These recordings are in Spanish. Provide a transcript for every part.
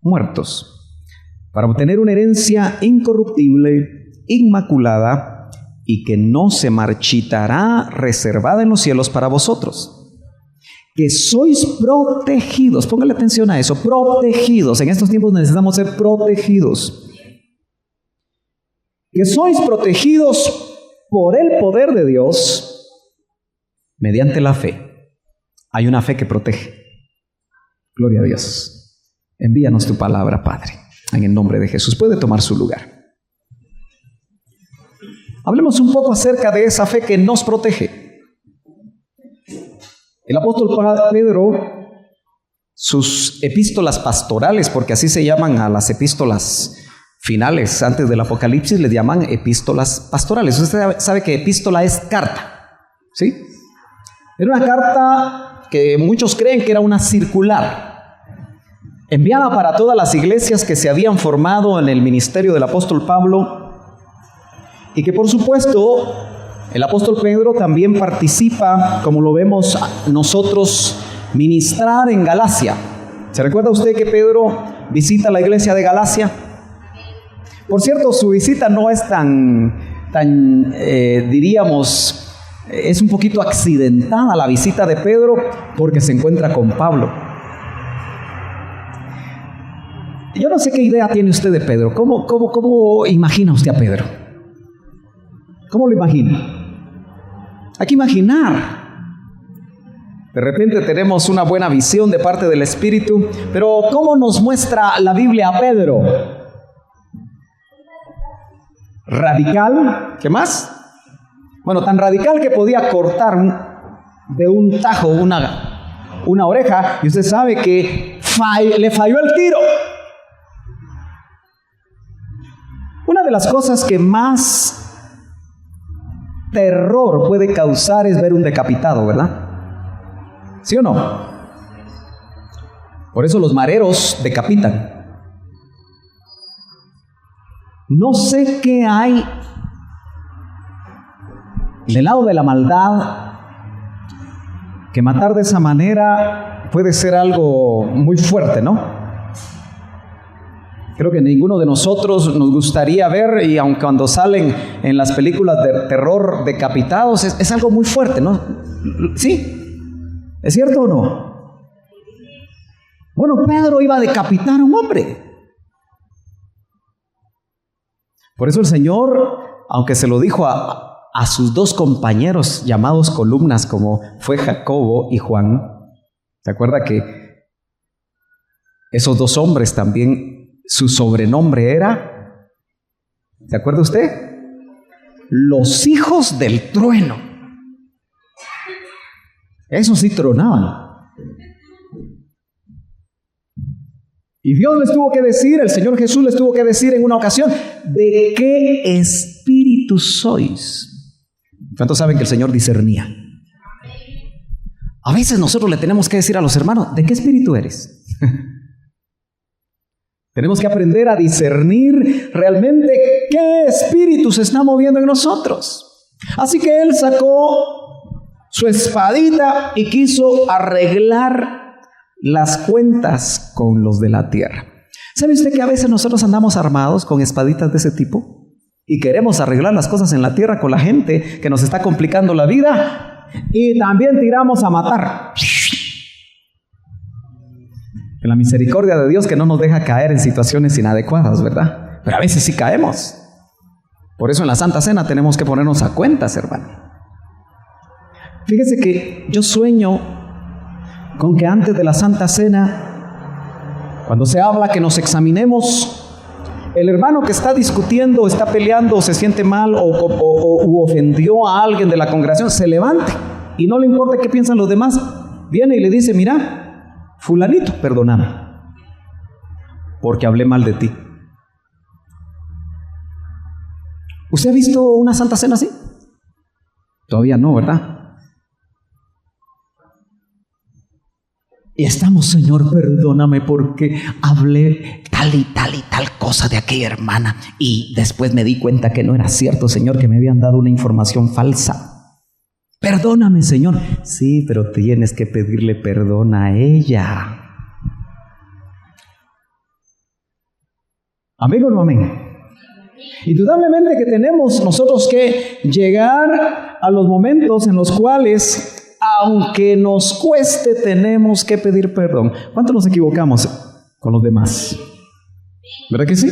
muertos, para obtener una herencia incorruptible, inmaculada y que no se marchitará, reservada en los cielos para vosotros, que sois protegidos. Póngale atención a eso, protegidos. En estos tiempos necesitamos ser protegidos. Que sois protegidos por el poder de Dios mediante la fe. Hay una fe que protege. Gloria a Dios. Envíanos tu palabra, Padre, en el nombre de Jesús. Puede tomar su lugar. Hablemos un poco acerca de esa fe que nos protege. El apóstol Pedro, sus epístolas pastorales, porque así se llaman a las epístolas finales antes del Apocalipsis, les llaman epístolas pastorales. Usted sabe que epístola es carta, ¿sí? Era una carta que muchos creen que era una circular, enviada para todas las iglesias que se habían formado en el ministerio del apóstol Pablo, y que por supuesto el apóstol Pedro también participa, como lo vemos nosotros, ministrar en Galacia. ¿Se recuerda usted que Pedro visita la iglesia de Galacia? Por cierto, su visita no es diríamos, es un poquito accidentada la visita de Pedro, porque se encuentra con Pablo. Yo no sé qué idea tiene usted de Pedro. ¿Cómo imagina usted a Pedro? ¿Cómo lo imagina? Hay que imaginar. De repente tenemos una buena visión de parte del Espíritu, pero ¿cómo nos muestra la Biblia a Pedro? Radical. ¿Qué más? Bueno, tan radical que podía cortar de un tajo una oreja, y usted sabe que le falló el tiro. Una de las cosas que más terror puede causar es ver un decapitado, ¿verdad? ¿Sí o no? Por eso los mareros decapitan. No sé qué hay del lado de la maldad, que matar de esa manera puede ser algo muy fuerte, ¿no? Creo que ninguno de nosotros nos gustaría ver, y aun cuando salen en las películas de terror decapitados, es algo muy fuerte, ¿no? ¿Sí? ¿Es cierto o no? Bueno, Pedro iba a decapitar a un hombre. Por eso el Señor, aunque se lo dijo a sus dos compañeros llamados columnas, como fue Jacobo y Juan, ¿se acuerda que esos dos hombres también, su sobrenombre era, ¿se acuerda usted? Los hijos del trueno. Esos sí tronaban. Y Dios les tuvo que decir, el Señor Jesús les tuvo que decir en una ocasión, ¿de qué espíritu sois? ¿Cuántos saben que el Señor discernía? A veces nosotros le tenemos que decir a los hermanos, ¿de qué espíritu eres? Tenemos que aprender a discernir realmente qué espíritu se está moviendo en nosotros. Así que él sacó su espadita y quiso arreglar las cuentas con los de la tierra. ¿Sabe usted que a veces nosotros andamos armados con espaditas de ese tipo? Y queremos arreglar las cosas en la tierra con la gente que nos está complicando la vida. Y también tiramos a matar. En la misericordia de Dios que no nos deja caer en situaciones inadecuadas, ¿verdad? Pero a veces sí caemos. Por eso en la Santa Cena tenemos que ponernos a cuentas, hermano. Fíjese que yo sueño con que antes de la Santa Cena, cuando se habla que nos examinemos, el hermano que está discutiendo, está peleando, o se siente mal, o ofendió a alguien de la congregación, se levante y no le importa qué piensan los demás, viene y le dice, mira, fulanito, perdóname, porque hablé mal de ti. ¿Usted ha visto una Santa Cena así? Todavía no, ¿verdad? Y estamos, Señor, perdóname porque hablé tal y tal cosa de aquella hermana y después me di cuenta que no era cierto, Señor, que me habían dado una información falsa. Perdóname, Señor. Sí, pero tienes que pedirle perdón a ella. ¿Amén o no amén? Indudablemente que tenemos nosotros que llegar a los momentos en los cuales, aunque nos cueste, tenemos que pedir perdón. ¿Cuánto nos equivocamos con los demás? ¿Verdad que sí?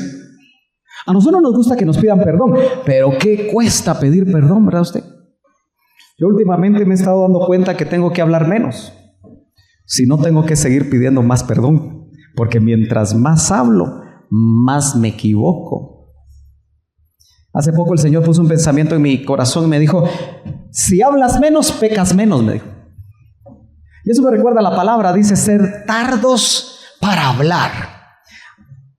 A nosotros nos gusta que nos pidan perdón, pero ¿qué cuesta pedir perdón, verdad usted? Yo últimamente me he estado dando cuenta que tengo que hablar menos, si no tengo que seguir pidiendo más perdón, porque mientras más hablo, más me equivoco. Hace poco el Señor puso un pensamiento en mi corazón y me dijo, si hablas menos, pecas menos, me dijo. Y eso me recuerda a la palabra, dice ser tardos para hablar.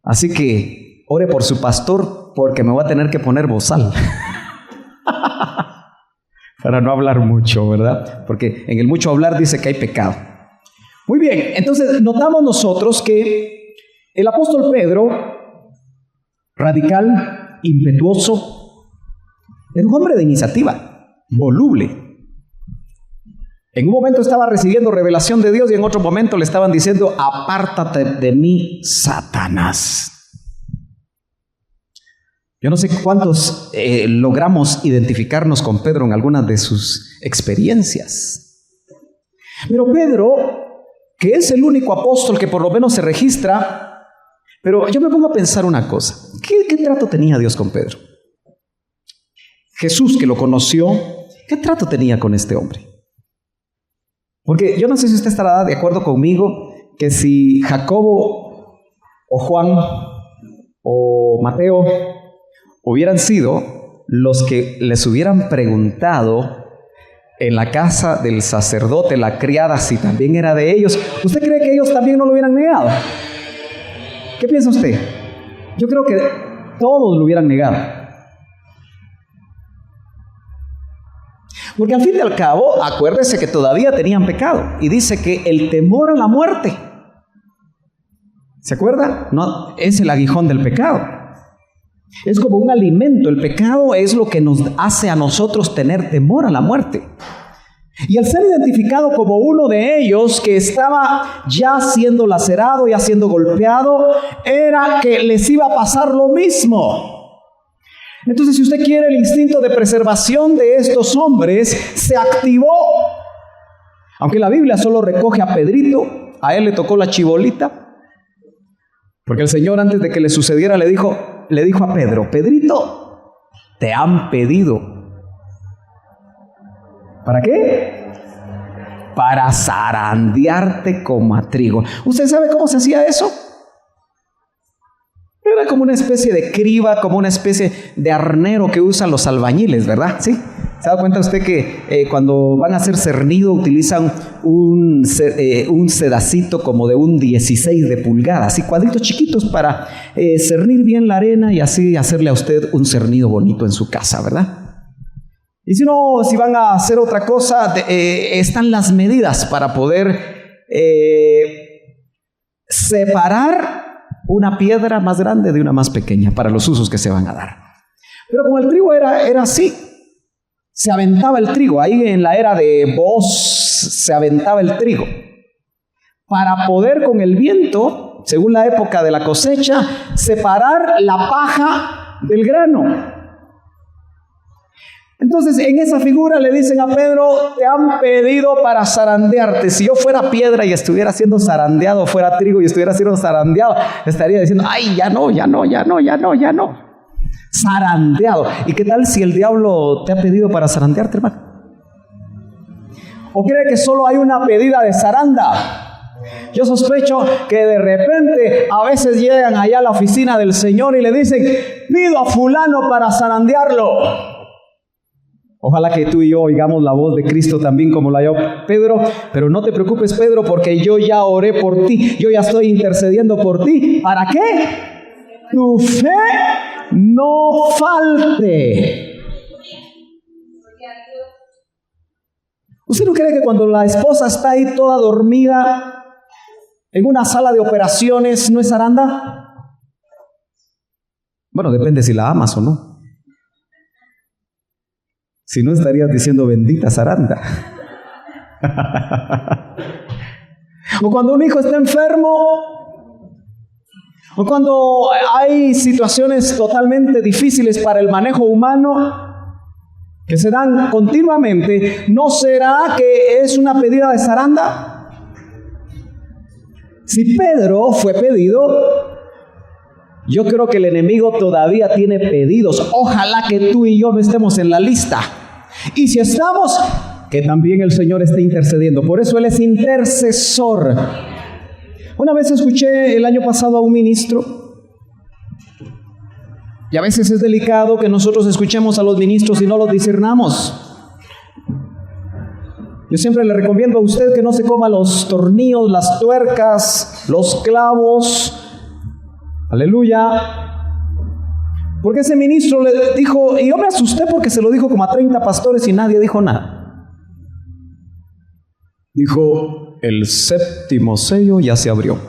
Así que ore por su pastor, porque me voy a tener que poner bozal para no hablar mucho, ¿verdad? Porque en el mucho hablar dice que hay pecado. Muy bien, entonces notamos nosotros que el apóstol Pedro, radical, impetuoso, era un hombre de iniciativa, voluble. En un momento estaba recibiendo revelación de Dios y en otro momento le estaban diciendo, apártate de mí, Satanás. Yo no sé cuántos logramos identificarnos con Pedro en algunas de sus experiencias. Pero Pedro, que es el único apóstol que por lo menos se registra, pero yo me pongo a pensar una cosa. ¿Qué trato tenía Dios con Pedro? Jesús, que lo conoció, ¿qué trato tenía con este hombre? Porque yo no sé si usted estará de acuerdo conmigo que si Jacobo o Juan o Mateo hubieran sido los que les hubieran preguntado en la casa del sacerdote, la criada, si también era de ellos, ¿usted cree que ellos también no lo hubieran negado? ¿Qué piensa usted? Yo creo que todos lo hubieran negado. Porque al fin y al cabo, acuérdese que todavía tenían pecado. Y dice que el temor a la muerte, ¿se acuerda? No, es el aguijón del pecado. Es como un alimento. El pecado es lo que nos hace a nosotros tener temor a la muerte. Y al ser identificado como uno de ellos que estaba ya siendo lacerado, ya siendo golpeado, era que les iba a pasar lo mismo. Entonces, si usted quiere, el instinto de preservación de estos hombres se activó. Aunque la Biblia solo recoge a Pedrito, a él le tocó la chibolita, porque el Señor, antes de que le sucediera, le dijo a Pedro, Pedrito, te han pedido. ¿Para qué? Para zarandearte como a trigo. ¿Usted sabe cómo se hacía eso? Era como una especie de criba, como una especie de arnero que usan los albañiles, ¿verdad? ¿Sí? ¿Se da cuenta usted que cuando van a hacer cernido utilizan un sedacito como de un 16 de pulgadas, así cuadritos chiquitos para cernir bien la arena y así hacerle a usted un cernido bonito en su casa, ¿verdad? Y si van a hacer otra cosa, están las medidas para poder separar una piedra más grande de una más pequeña para los usos que se van a dar. Pero con el trigo era así. Se aventaba el trigo. Ahí en la era de Booz se aventaba el trigo. Para poder con el viento, según la época de la cosecha, separar la paja del grano. Entonces, en esa figura le dicen a Pedro, te han pedido para zarandearte. Si yo fuera piedra y estuviera siendo zarandeado, fuera trigo y estuviera siendo zarandeado, estaría diciendo, ay, ya no. Zarandeado. ¿Y qué tal si el diablo te ha pedido para zarandearte, hermano? ¿O cree que solo hay una pedida de zaranda? Yo sospecho que de repente a veces llegan allá a la oficina del Señor y le dicen, pido a fulano para zarandearlo. Ojalá que tú y yo oigamos la voz de Cristo también como la oyó Pedro. Pero no te preocupes, Pedro, porque yo ya oré por ti. Yo ya estoy intercediendo por ti. ¿Para qué? Tu fe no falte. ¿Usted no cree que cuando la esposa está ahí toda dormida en una sala de operaciones no es zaranda? Bueno, depende si la amas o no. Si no, estarías diciendo bendita zaranda. O cuando un hijo está enfermo, O cuando hay situaciones totalmente difíciles para el manejo humano que se dan continuamente, ¿no será que es una pedida de zaranda? Si Pedro fue pedido, yo creo que el enemigo todavía tiene pedidos. Ojalá que tú y yo no estemos en la lista. Y si estamos, que también el Señor esté intercediendo. Por eso Él es intercesor. Una vez escuché el año pasado a un ministro, y a veces es delicado que nosotros escuchemos a los ministros y no los discernamos. Yo siempre le recomiendo a usted que no se coma los tornillos, las tuercas, los clavos. Aleluya. Porque ese ministro le dijo, y yo me asusté porque se lo dijo como a 30 pastores y nadie dijo nada. Dijo, el 7º sello ya se abrió.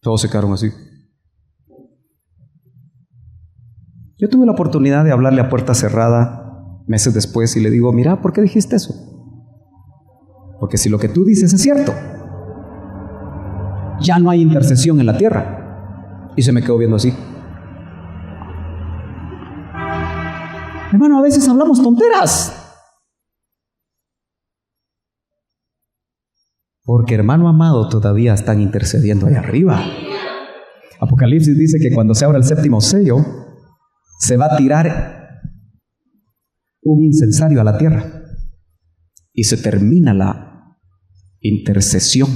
Todos se quedaron así. Yo tuve la oportunidad de hablarle a puerta cerrada meses después y le digo, mira, ¿por qué dijiste eso? Porque si lo que tú dices es cierto, ya no hay intercesión en la tierra. Y se me quedó viendo así. Hermano, a veces hablamos tonteras. Porque, hermano amado, todavía están intercediendo allá arriba. Apocalipsis dice que cuando se abra el 7º sello, se va a tirar un incensario a la tierra. Y se termina la intercesión.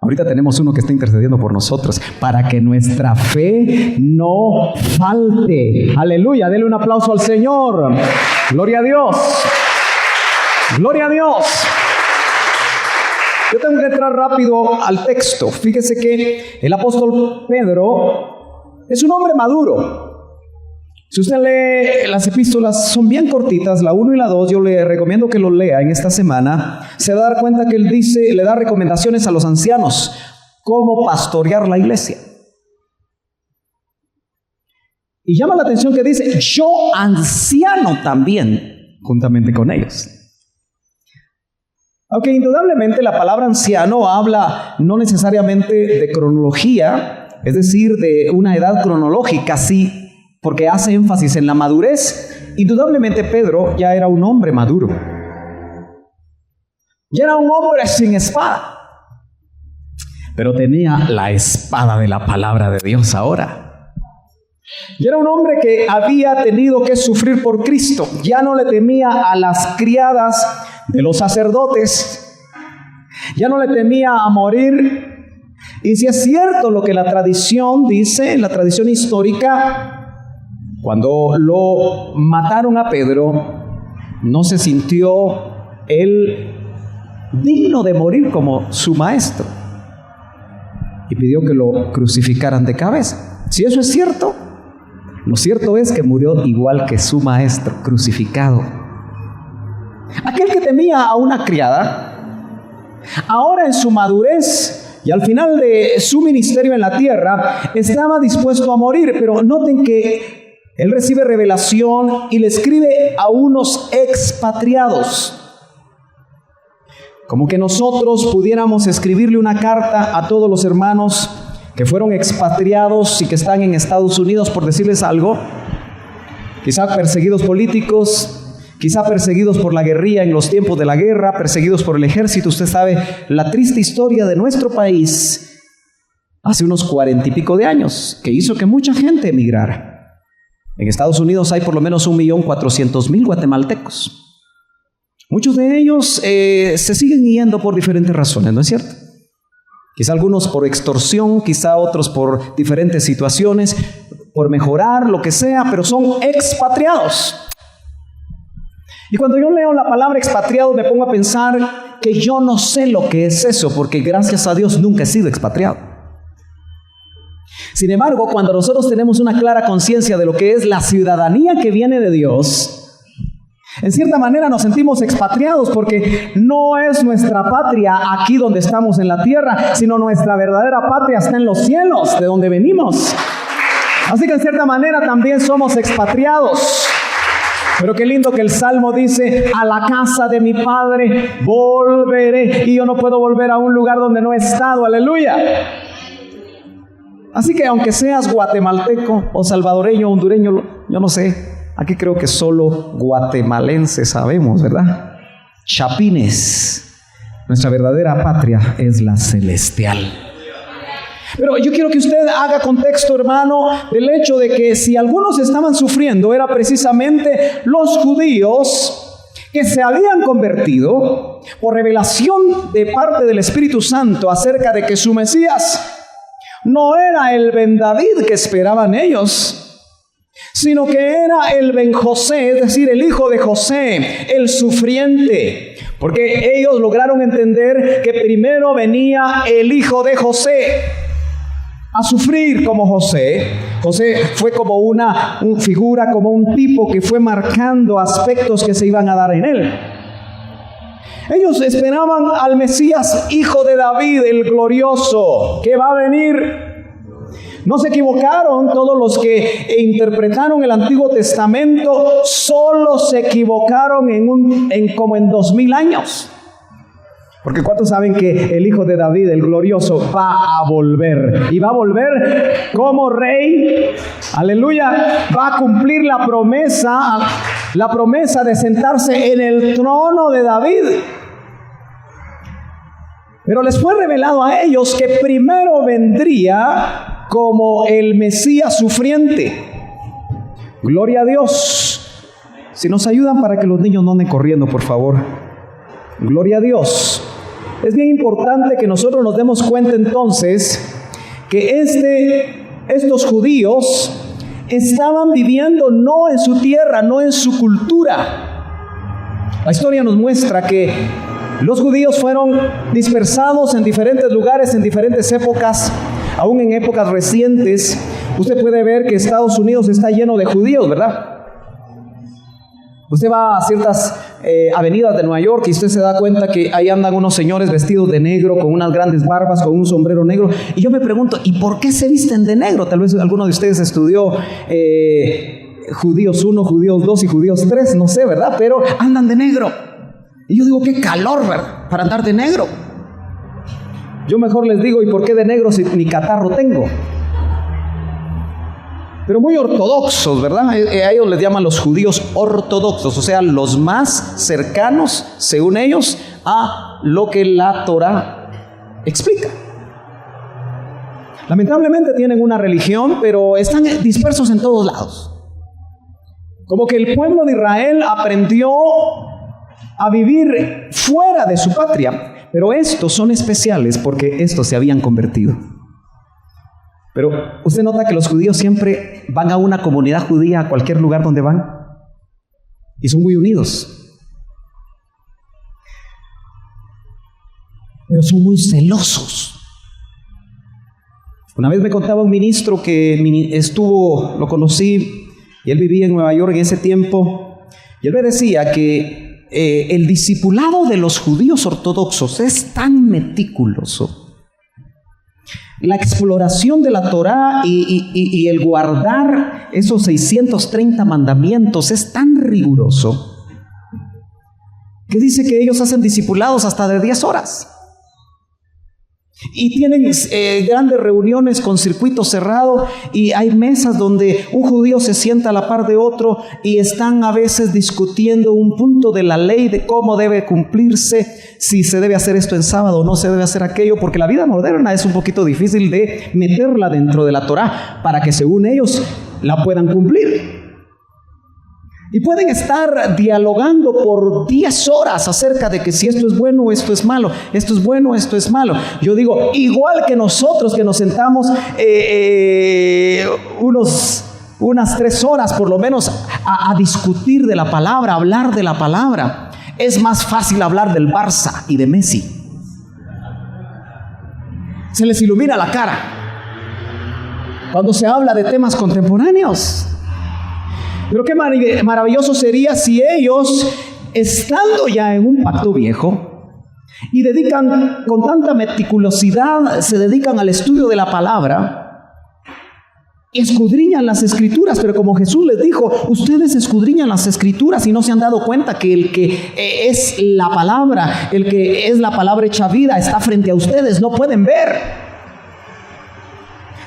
Ahorita tenemos uno que está intercediendo por nosotros para que nuestra fe no falte. Aleluya, denle un aplauso al Señor. Gloria a Dios. Gloria a Dios. Yo tengo que entrar rápido al texto. Fíjese que el apóstol Pedro es un hombre maduro. Si usted lee las epístolas, son bien cortitas, la 1 y la 2, yo le recomiendo que lo lea en esta semana. Se va a dar cuenta que él dice, le da recomendaciones a los ancianos, cómo pastorear la iglesia. Y llama la atención que dice, yo anciano también, juntamente con ellos. Aunque indudablemente la palabra anciano habla no necesariamente de cronología, es decir, de una edad cronológica, sí, porque hace énfasis en la madurez. Indudablemente Pedro ya era un hombre maduro. Ya era un hombre sin espada. Pero tenía la espada de la palabra de Dios ahora. Ya era un hombre que había tenido que sufrir por Cristo. Ya no le temía a las criadas de los sacerdotes. Ya no le temía a morir. Y si es cierto lo que la tradición dice, la tradición histórica, cuando lo mataron a Pedro, no se sintió él digno de morir como su maestro. Y pidió que lo crucificaran de cabeza. Si eso es cierto, lo cierto es que murió igual que su maestro, crucificado. Aquel que temía a una criada, ahora en su madurez y al final de su ministerio en la tierra, estaba dispuesto a morir. Pero noten que él recibe revelación y le escribe a unos expatriados. Como que nosotros pudiéramos escribirle una carta a todos los hermanos que fueron expatriados y que están en Estados Unidos, por decirles algo, quizá perseguidos políticos, quizá perseguidos por la guerrilla en los tiempos de la guerra, perseguidos por el ejército. Usted sabe la triste historia de nuestro país hace unos 40 y pico de años, que hizo que mucha gente emigrara. En Estados Unidos hay por lo menos 1.400.000 guatemaltecos. Muchos de ellos se siguen yendo por diferentes razones, ¿no es cierto? Quizá algunos por extorsión, quizá otros por diferentes situaciones, por mejorar, lo que sea, pero son expatriados. Y cuando yo leo la palabra expatriado me pongo a pensar que yo no sé lo que es eso, porque gracias a Dios nunca he sido expatriado. Sin embargo, cuando nosotros tenemos una clara conciencia de lo que es la ciudadanía que viene de Dios, en cierta manera nos sentimos expatriados, porque no es nuestra patria aquí donde estamos en la tierra, sino nuestra verdadera patria está en los cielos, de donde venimos. Así que en cierta manera también somos expatriados. Pero qué lindo que el Salmo dice: a la casa de mi Padre volveré. Y yo no puedo volver a un lugar donde no he estado. Aleluya. Así que aunque seas guatemalteco o salvadoreño o hondureño, yo no sé, aquí creo que solo guatemalenses sabemos, ¿verdad? Chapines, nuestra verdadera patria es la celestial. Pero yo quiero que usted haga contexto, hermano, del hecho de que si algunos estaban sufriendo, era precisamente los judíos que se habían convertido por revelación de parte del Espíritu Santo acerca de que su Mesías no era el Ben David que esperaban ellos, sino que era el Ben José, es decir, el hijo de José, el sufriente. Porque ellos lograron entender que primero venía el hijo de José a sufrir como José. José fue como una figura, como un tipo que fue marcando aspectos que se iban a dar en él. Ellos esperaban al Mesías, hijo de David, el glorioso, que va a venir. No se equivocaron todos los que interpretaron el Antiguo Testamento, solo se equivocaron como en 2000 años. Porque ¿cuántos saben que el hijo de David, el glorioso, va a volver? Y va a volver como rey. Aleluya. Va a cumplir la promesa de sentarse en el trono de David. Pero les fue revelado a ellos que primero vendría como el Mesías sufriente. Gloria a Dios. Si nos ayudan para que los niños no anden corriendo, por favor. Gloria a Dios. Es bien importante que nosotros nos demos cuenta entonces que estos judíos estaban viviendo no en su tierra, no en su cultura. La historia nos muestra que los judíos fueron dispersados en diferentes lugares, en diferentes épocas, aún en épocas recientes. Usted puede ver que Estados Unidos está lleno de judíos, ¿verdad? Usted va a ciertas avenidas de Nueva York y usted se da cuenta que ahí andan unos señores vestidos de negro, con unas grandes barbas, con un sombrero negro. Y yo me pregunto, ¿y por qué se visten de negro? Tal vez alguno de ustedes estudió Judíos 1, Judíos 2 y Judíos 3, no sé, ¿verdad? Pero andan de negro. Y yo digo, qué calor, ¿verdad?, para andar de negro. Yo mejor les digo, ¿y por qué de negro si ni catarro tengo? Pero muy ortodoxos, ¿verdad? A ellos les llaman los judíos ortodoxos, o sea, los más cercanos, según ellos, a lo que la Torah explica. Lamentablemente tienen una religión, pero están dispersos en todos lados. Como que el pueblo de Israel aprendió a vivir fuera de su patria, pero estos son especiales porque estos se habían convertido. Pero usted nota que los judíos siempre van a una comunidad judía, a cualquier lugar donde van, y son muy unidos. Pero son muy celosos. Una vez me contaba un ministro que lo conocí, y él vivía en Nueva York en ese tiempo, y él me decía que el discipulado de los judíos ortodoxos es tan meticuloso. La exploración de la Torah y el guardar esos 630 mandamientos es tan riguroso que dice que ellos hacen discipulados hasta de 10 horas. Y tienen grandes reuniones con circuito cerrado y hay mesas donde un judío se sienta a la par de otro y están a veces discutiendo un punto de la ley de cómo debe cumplirse, si se debe hacer esto en sábado o no se debe hacer aquello, porque la vida moderna es un poquito difícil de meterla dentro de la Torah para que según ellos la puedan cumplir. Y pueden estar dialogando por 10 horas acerca de que si esto es bueno o esto es malo, esto es bueno o esto es malo. Yo digo, igual que nosotros que nos sentamos unas 3 horas por lo menos a discutir de la palabra, a hablar de la palabra. Es más fácil hablar del Barça y de Messi. Se les ilumina la cara cuando se habla de temas contemporáneos. Pero qué maravilloso sería si ellos, estando ya en un pacto viejo y dedican con tanta meticulosidad, se dedican al estudio de la palabra, y escudriñan las Escrituras, pero como Jesús les dijo, ustedes escudriñan las Escrituras y no se han dado cuenta que el que es la palabra, el que es la palabra hecha vida, está frente a ustedes, no pueden ver.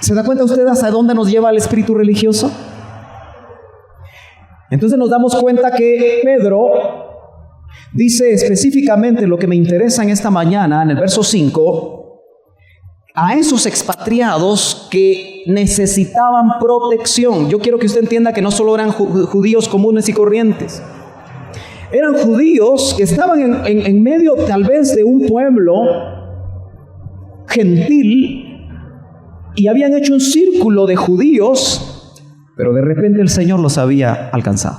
¿Se da cuenta ustedes a dónde nos lleva el espíritu religioso? Entonces nos damos cuenta que Pedro dice específicamente lo que me interesa en esta mañana, en el verso 5, a esos expatriados que necesitaban protección. Yo quiero que usted entienda que no solo eran judíos comunes y corrientes. Eran judíos que estaban en medio tal vez de un pueblo gentil y habían hecho un círculo de judíos, pero de repente el Señor los había alcanzado.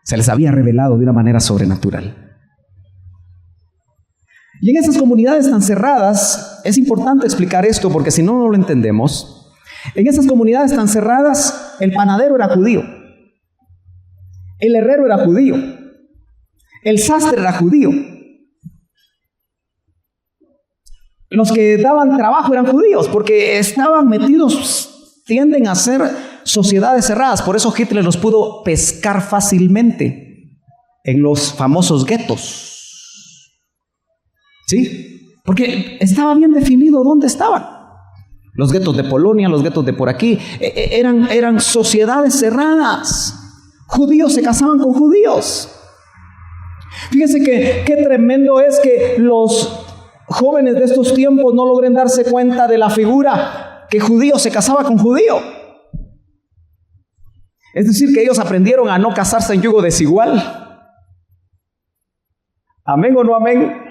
Se les había revelado de una manera sobrenatural. Y en esas comunidades tan cerradas, es importante explicar esto porque si no, no lo entendemos. En esas comunidades tan cerradas, el panadero era judío, el herrero era judío, el sastre era judío, los que daban trabajo eran judíos porque estaban metidos, tienden a ser sociedades cerradas. Por eso Hitler los pudo pescar fácilmente en los famosos guetos. ¿Sí? Porque estaba bien definido dónde estaban. Los guetos de Polonia, los guetos de por aquí, eran sociedades cerradas. Judíos se casaban con judíos. Fíjense que qué tremendo es que los jóvenes de estos tiempos no logren darse cuenta de la figura que judío se casaba con judío. Es decir, que ellos aprendieron a no casarse en yugo desigual. ¿Amén o no amén?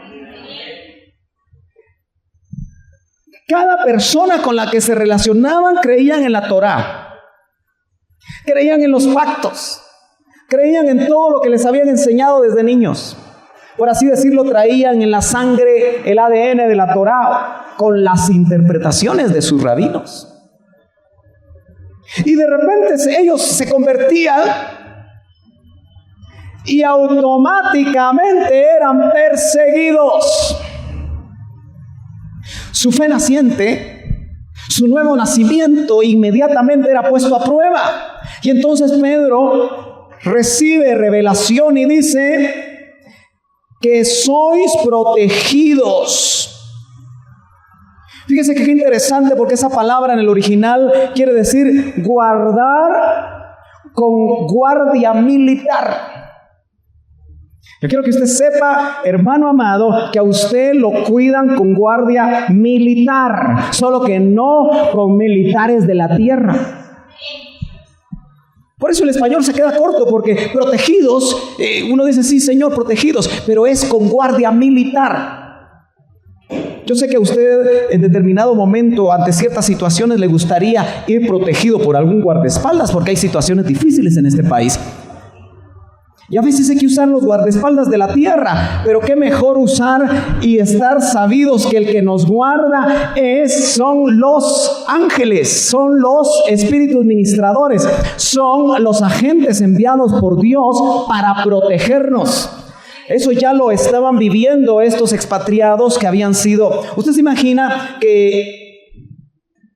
Cada persona con la que se relacionaban creían en la Torá, creían en los pactos, creían en todo lo que les habían enseñado desde niños. Por así decirlo, traían en la sangre el ADN de la Torá con las interpretaciones de sus rabinos. Y de repente ellos se convertían y automáticamente eran perseguidos. Su fe naciente, su nuevo nacimiento inmediatamente era puesto a prueba. Y entonces Pedro recibe revelación y dice que sois protegidos. Fíjese que qué interesante, porque esa palabra en el original quiere decir guardar con guardia militar. Yo quiero que usted sepa, hermano amado, que a usted lo cuidan con guardia militar, solo que no con militares de la tierra. Por eso el español se queda corto, porque protegidos, uno dice sí, Señor, protegidos, pero es con guardia militar. Yo sé que a usted en determinado momento, ante ciertas situaciones, le gustaría ir protegido por algún guardaespaldas, porque hay situaciones difíciles en este país. Y a veces hay que usar los guardaespaldas de la tierra, pero qué mejor usar y estar sabidos que el que nos guarda son los ángeles, son los espíritus ministradores, son los agentes enviados por Dios para protegernos. Eso ya lo estaban viviendo estos expatriados que habían sido. Usted se imagina que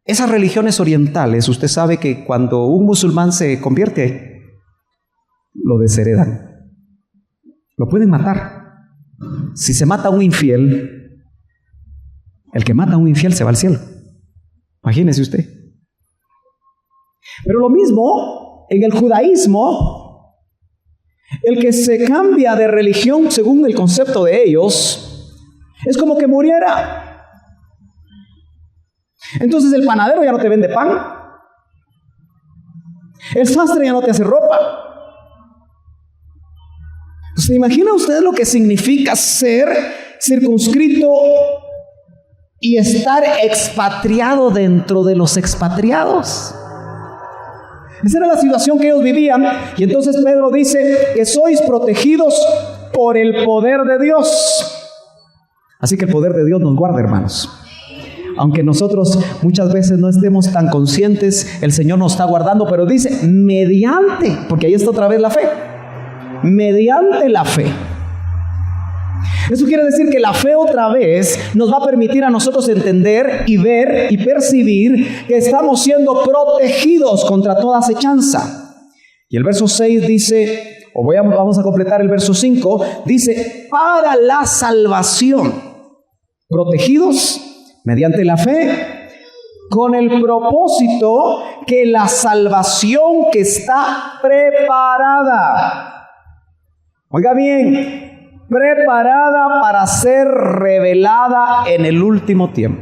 esas religiones orientales, usted sabe que cuando un musulmán se convierte, lo desheredan, lo pueden matar. Si se mata a un infiel, el que mata a un infiel se va al cielo. Imagínese usted. Pero lo mismo en el judaísmo, el que se cambia de religión según el concepto de ellos, es como que muriera. Entonces el panadero ya no te vende pan, el sastre ya no te hace ropa. ¿Se imagina usted lo que significa ser circunscrito y estar expatriado dentro de los expatriados? Esa era la situación que ellos vivían. Y entonces Pedro dice que sois protegidos por el poder de Dios. Así que el poder de Dios nos guarda, hermanos. Aunque nosotros muchas veces no estemos tan conscientes, el Señor nos está guardando, pero dice mediante, porque ahí está otra vez la fe. Mediante la fe. Eso quiere decir que la fe otra vez nos va a permitir a nosotros entender y ver y percibir que estamos siendo protegidos contra toda acechanza. Y el verso 6 dice, vamos a completar el verso 5, dice, para la salvación, protegidos mediante la fe, con el propósito que la salvación que está preparada, oiga bien, preparada para ser revelada en el último tiempo.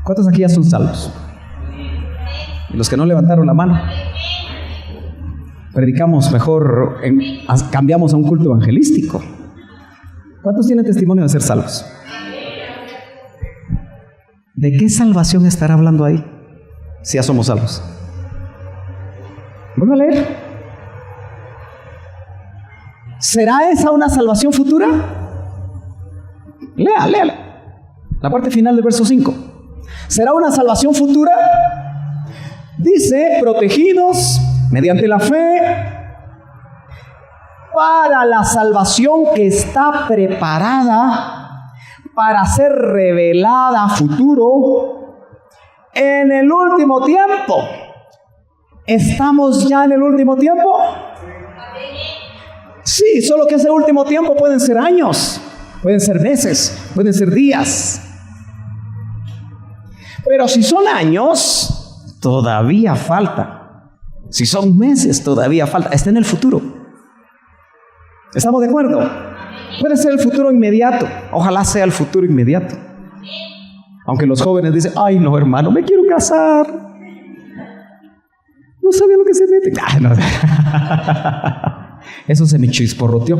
¿Cuántos aquí ya son salvos? Y los que no levantaron la mano, predicamos mejor, cambiamos a un culto evangelístico. ¿Cuántos tienen testimonio de ser salvos? ¿De qué salvación estará hablando ahí? Si ya somos salvos. Vuelvo a leer. ¿Será esa una salvación futura? Léala. La parte final del verso 5. ¿Será una salvación futura? Dice, protegidos mediante la fe para la salvación que está preparada para ser revelada a futuro en el último tiempo. ¿Estamos ya en el último tiempo? Sí, solo que ese último tiempo pueden ser años, pueden ser meses, pueden ser días. Pero si son años, todavía falta. Si son meses, todavía falta. Está en el futuro. ¿Estamos de acuerdo? Puede ser el futuro inmediato. Ojalá sea el futuro inmediato. Aunque los jóvenes dicen, ay no hermano, me quiero casar. No sabía lo que se mete. Ay, no. Eso se me chisporroteó.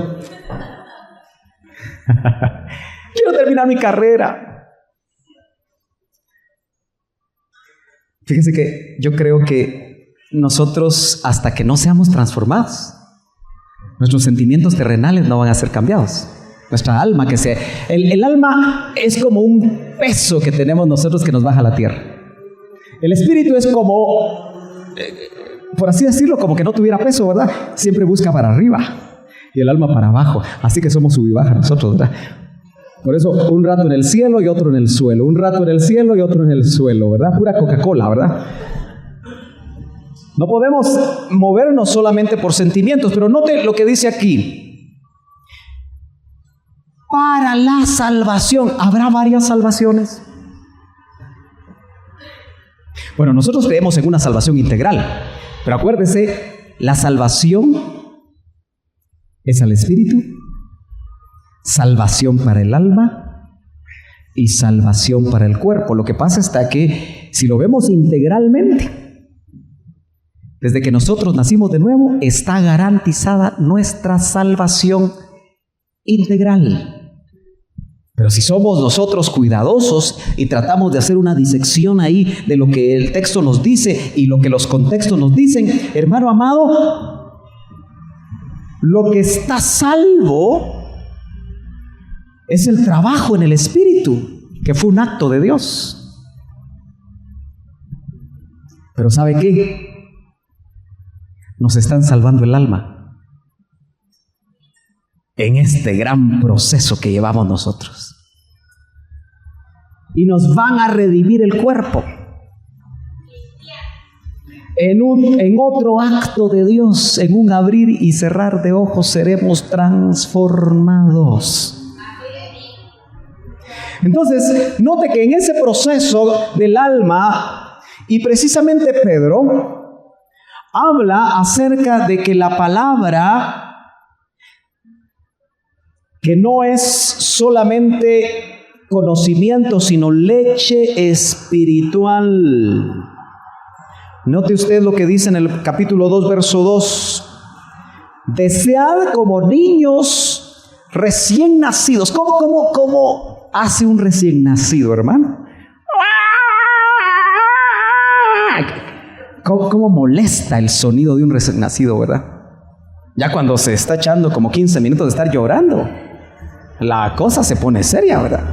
Quiero terminar mi carrera. Fíjense que yo creo que nosotros, hasta que no seamos transformados, nuestros sentimientos terrenales no van a ser cambiados. Nuestra alma, el alma es como un peso que tenemos nosotros que nos baja a la tierra. El espíritu es como, por así decirlo, como que no tuviera peso, ¿verdad? Siempre busca para arriba y el alma para abajo. Así que somos sub y baja nosotros, ¿verdad? Por eso un rato en el cielo y otro en el suelo. Un rato en el cielo y otro en el suelo, ¿verdad? Pura Coca-Cola, ¿verdad? No podemos movernos solamente por sentimientos, pero note lo que dice aquí. Para la salvación. ¿Habrá varias salvaciones? Bueno, nosotros creemos en una salvación integral, pero acuérdese, la salvación es al espíritu, salvación para el alma y salvación para el cuerpo. Lo que pasa está que si lo vemos integralmente, desde que nosotros nacimos de nuevo, está garantizada nuestra salvación integral. Pero si somos nosotros cuidadosos y tratamos de hacer una disección ahí de lo que el texto nos dice y lo que los contextos nos dicen, hermano amado, lo que está salvo es el trabajo en el Espíritu, que fue un acto de Dios. Pero ¿sabe qué? Nos están salvando el alma en este gran proceso que llevamos nosotros. Y nos van a redimir el cuerpo. En otro acto de Dios, en un abrir y cerrar de ojos, seremos transformados. Entonces, note que en ese proceso del alma, y precisamente Pedro habla acerca de que la palabra, que no es solamente conocimiento, sino leche espiritual. Note usted lo que dice en el capítulo 2, verso 2. Desead como niños recién nacidos. ¿Cómo hace un recién nacido, hermano? ¿Cómo molesta el sonido de un recién nacido, verdad? Ya cuando se está echando como 15 minutos de estar llorando, la cosa se pone seria, ¿verdad?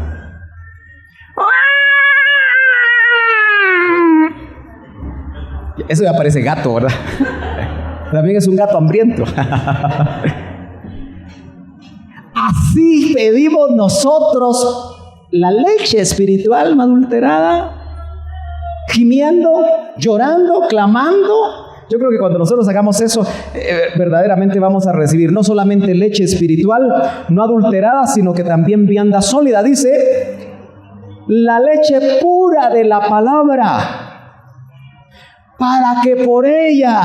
Eso ya parece gato, ¿verdad? También es un gato hambriento. así pedimos nosotros la leche espiritual no adulterada, gimiendo, llorando, clamando. Yo creo que cuando nosotros hagamos eso, verdaderamente vamos a recibir no solamente leche espiritual no adulterada, sino que también vianda sólida. Dice, la leche pura de la palabra, para que por ella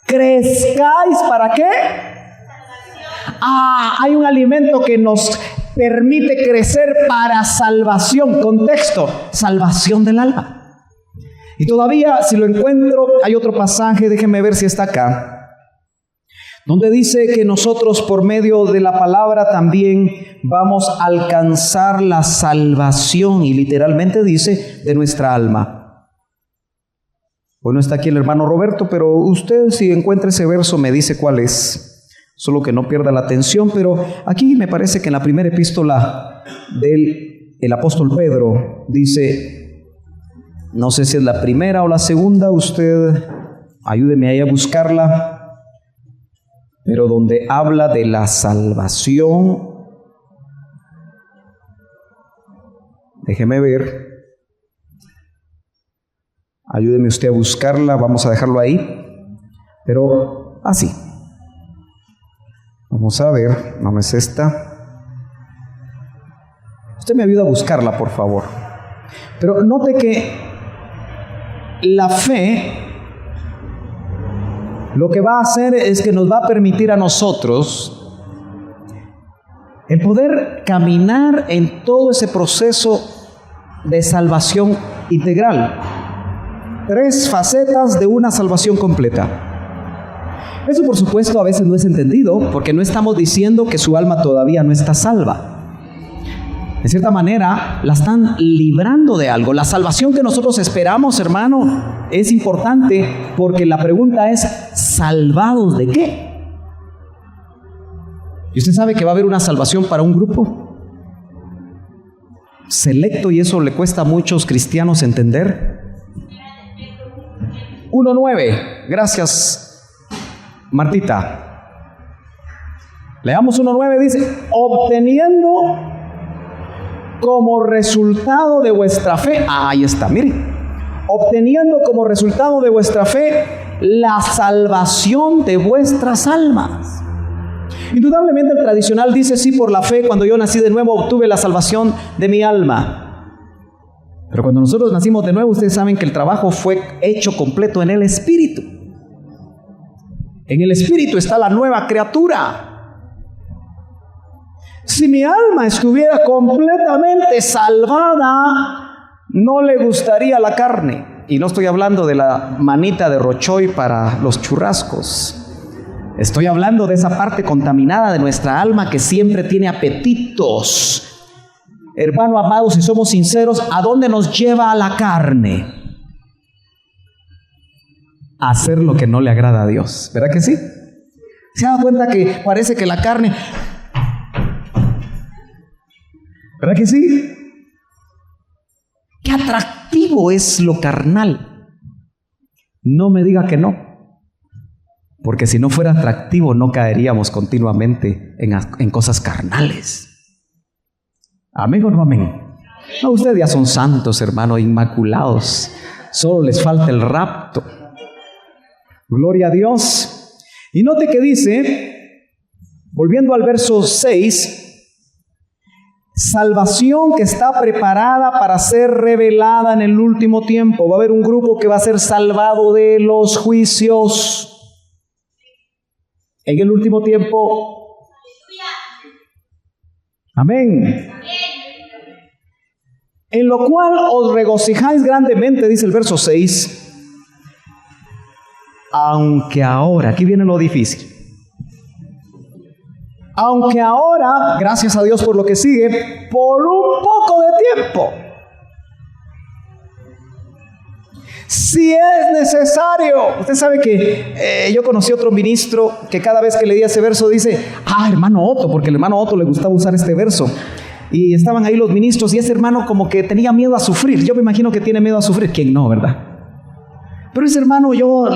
crezcáis. ¿Para qué? Hay un alimento que nos permite crecer para salvación. Contexto, salvación del alma. Y todavía, si lo encuentro, hay otro pasaje, déjenme ver si está acá, donde dice que nosotros por medio de la palabra también vamos a alcanzar la salvación, y literalmente dice, de nuestra alma. Hoy no está aquí el hermano Roberto, pero usted, si encuentra ese verso, me dice cuál es, solo que no pierda la atención. Pero aquí me parece que en la primera epístola del apóstol Pedro dice, no sé si es la primera o la segunda, usted ayúdeme ahí a buscarla, pero donde habla de la salvación, déjeme ver, ayúdeme usted a buscarla, vamos a dejarlo ahí, pero así, vamos a ver, no es esta, usted me ayuda a buscarla por favor, pero note que la fe lo que va a hacer es que nos va a permitir a nosotros el poder caminar en todo ese proceso de salvación integral. 3 facetas de una salvación completa. Eso, por supuesto, a veces no es entendido, porque no estamos diciendo que su alma todavía no está salva. En cierta manera, la están librando de algo. La salvación que nosotros esperamos, hermano, es importante, porque la pregunta es, ¿salvados de qué? ¿Y usted sabe que va a haber una salvación para un grupo selecto, y eso le cuesta a muchos cristianos entender? 1:9. Gracias, Martita. Leamos 1:9, dice, obteniendo como resultado de vuestra fe, ahí está, miren, obteniendo como resultado de vuestra fe la salvación de vuestras almas. Indudablemente el tradicional dice, sí, por la fe, cuando yo nací de nuevo obtuve la salvación de mi alma. Pero cuando nosotros nacimos de nuevo, ustedes saben que el trabajo fue hecho completo en el Espíritu. En el Espíritu está la nueva criatura. Si mi alma estuviera completamente salvada, no le gustaría la carne. Y no estoy hablando de la manita de Rochoy para los churrascos. Estoy hablando de esa parte contaminada de nuestra alma que siempre tiene apetitos. Hermano amado, si somos sinceros, ¿a dónde nos lleva a la carne? A hacer lo que no le agrada a Dios. ¿Verdad que sí? ¿Se ha dado cuenta que parece que la carne... ¿Verdad que sí? Qué atractivo es lo carnal. No me diga que no. Porque si no fuera atractivo, no caeríamos continuamente en cosas carnales. ¿Amén o no amén? No, ustedes ya son santos, hermano, inmaculados. Solo les falta el rapto. Gloria a Dios. Y note que dice, volviendo al verso 6, salvación que está preparada para ser revelada en el último tiempo. Va a haber un grupo que va a ser salvado de los juicios en el último tiempo. Amén. En lo cual os regocijáis grandemente, dice el verso 6. Aunque ahora, aquí viene lo difícil. Aunque ahora, gracias a Dios por lo que sigue, por un poco de tiempo, si es necesario. Usted sabe que yo conocí otro ministro que cada vez que leía ese verso dice, hermano Otto, porque el hermano Otto le gustaba usar este verso. Y estaban ahí los ministros y ese hermano como que tenía miedo a sufrir. Yo me imagino que tiene miedo a sufrir. ¿Quién no, verdad? Pero ese hermano, yo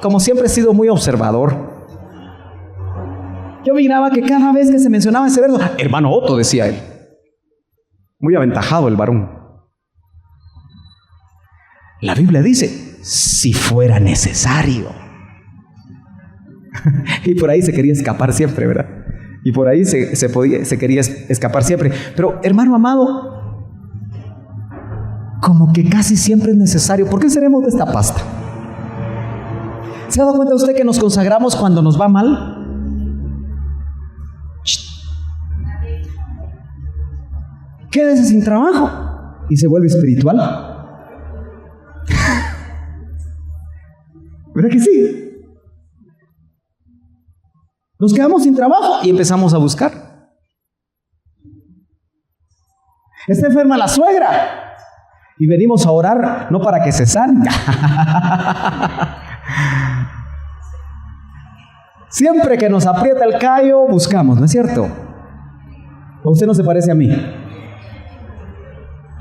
como siempre he sido muy observador. yo miraba que cada vez que se mencionaba ese verso, hermano Otto, decía él. Muy aventajado el varón. La Biblia dice, si fuera necesario. Y por ahí se quería escapar siempre, ¿verdad? Y por ahí se quería escapar siempre. Pero, hermano amado, como que casi siempre es necesario. ¿Por qué seremos de esta pasta? ¿Se ha dado cuenta usted que nos consagramos cuando nos va mal? Quédese sin trabajo y se vuelve espiritual. ¿Verdad que sí? Nos quedamos sin trabajo y empezamos a buscar. Está enferma la suegra y venimos a orar no para que se sane. Siempre que nos aprieta el callo, buscamos, ¿no es cierto? ¿O usted no se parece a mí?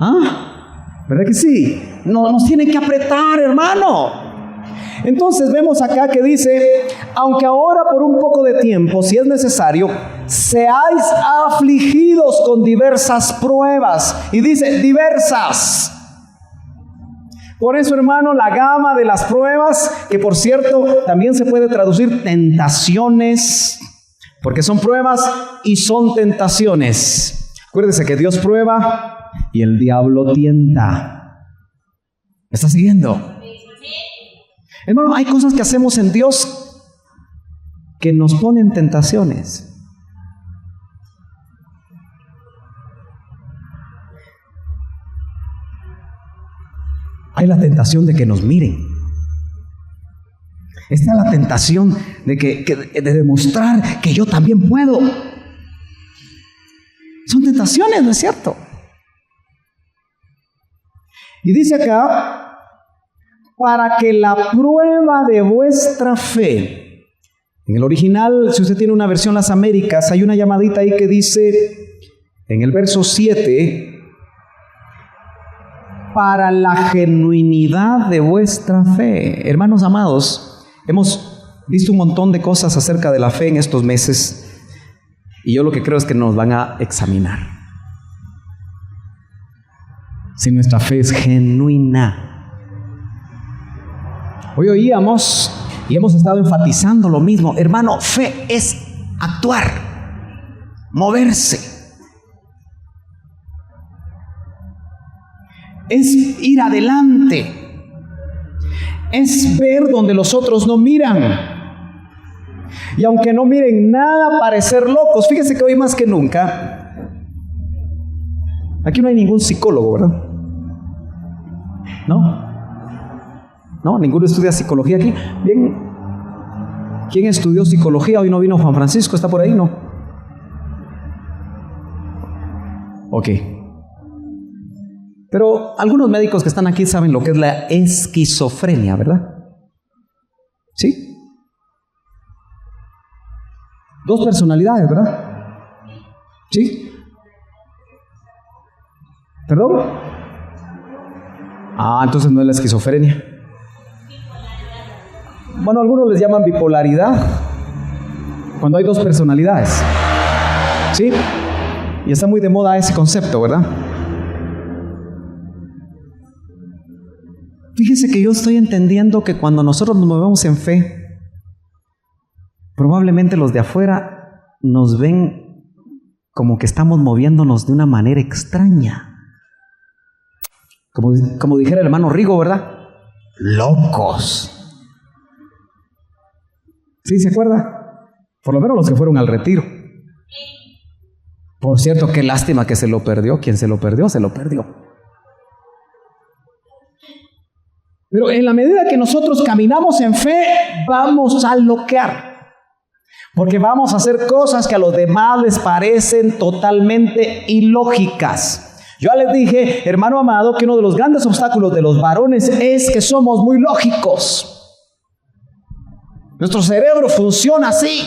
¿Ah? ¿Verdad que sí? No, nos tiene que apretar, hermano. Entonces vemos acá que dice, aunque ahora por un poco de tiempo, si es necesario, seáis afligidos con diversas pruebas. Y dice, diversas. Por eso, hermano, la gama de las pruebas, que por cierto también se puede traducir tentaciones, porque son pruebas y son tentaciones. Acuérdese que Dios prueba y el diablo tienta. ¿Me está siguiendo? Hermano, hay cosas que hacemos en Dios que nos ponen tentaciones. Hay la tentación de que nos miren. Está la tentación de demostrar que yo también puedo. Son tentaciones, ¿no es cierto? Y dice acá, para que la prueba de vuestra fe. En el original, si usted tiene una versión Las Américas, hay una llamadita ahí que dice, en el verso 7, para la genuinidad de vuestra fe. Hermanos amados, hemos visto un montón de cosas acerca de la fe en estos meses, y yo lo que creo es que nos van a examinar. Si nuestra fe es genuina. Hoy oíamos y hemos estado enfatizando lo mismo. Hermano, fe es actuar, moverse. Es ir adelante. Es ver donde los otros no miran. Y aunque no miren nada, parecer locos. Fíjese que hoy más que nunca, aquí no hay ningún psicólogo, ¿verdad? ¿No? Ninguno estudia psicología aquí. Bien, ¿quién estudió psicología? Hoy no vino Juan Francisco, ¿está por ahí? No. Ok. Pero algunos médicos que están aquí saben lo que es la esquizofrenia, ¿verdad? ¿Sí? 2 personalidades, ¿verdad? ¿Sí? ¿Perdón? Entonces no es la esquizofrenia. Bueno, algunos les llaman bipolaridad, cuando hay 2 personalidades. ¿Sí? Y está muy de moda ese concepto, ¿verdad? Fíjese que yo estoy entendiendo que cuando nosotros nos movemos en fe, probablemente los de afuera nos ven como que estamos moviéndonos de una manera extraña. Como dijera el hermano Rigo, ¿verdad? Locos. ¿Sí se acuerda? Por lo menos los que fueron al retiro. Por cierto, qué lástima que se lo perdió. Quien se lo perdió, se lo perdió. Pero en la medida que nosotros caminamos en fe, vamos a loquear. Porque vamos a hacer cosas que a los demás les parecen totalmente ilógicas. Yo ya les dije, hermano amado, que uno de los grandes obstáculos de los varones es que somos muy lógicos. Nuestro cerebro funciona así.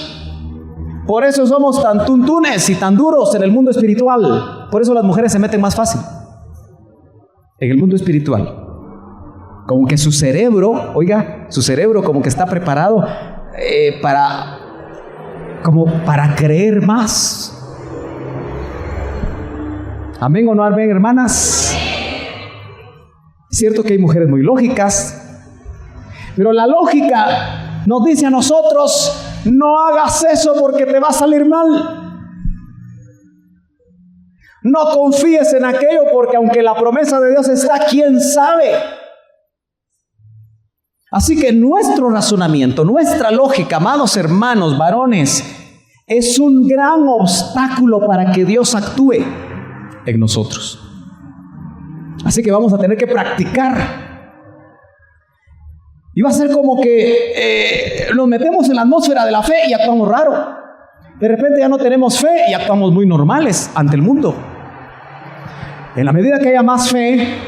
Por eso somos tan tuntunes y tan duros en el mundo espiritual. Por eso las mujeres se meten más fácil en el mundo espiritual. Como que su cerebro como que está preparado para como para creer más. ¿Amén o no amén, hermanas? Es cierto que hay mujeres muy lógicas, pero la lógica nos dice a nosotros: no hagas eso porque te va a salir mal. No confíes en aquello porque aunque la promesa de Dios está, ¿quién sabe? Así que nuestro razonamiento, nuestra lógica, amados hermanos, varones, es un gran obstáculo para que Dios actúe en nosotros. Así que vamos a tener que practicar. Y va a ser como que nos metemos en la atmósfera de la fe y actuamos raro. De repente ya no tenemos fe y actuamos muy normales ante el mundo. En la medida que haya más fe,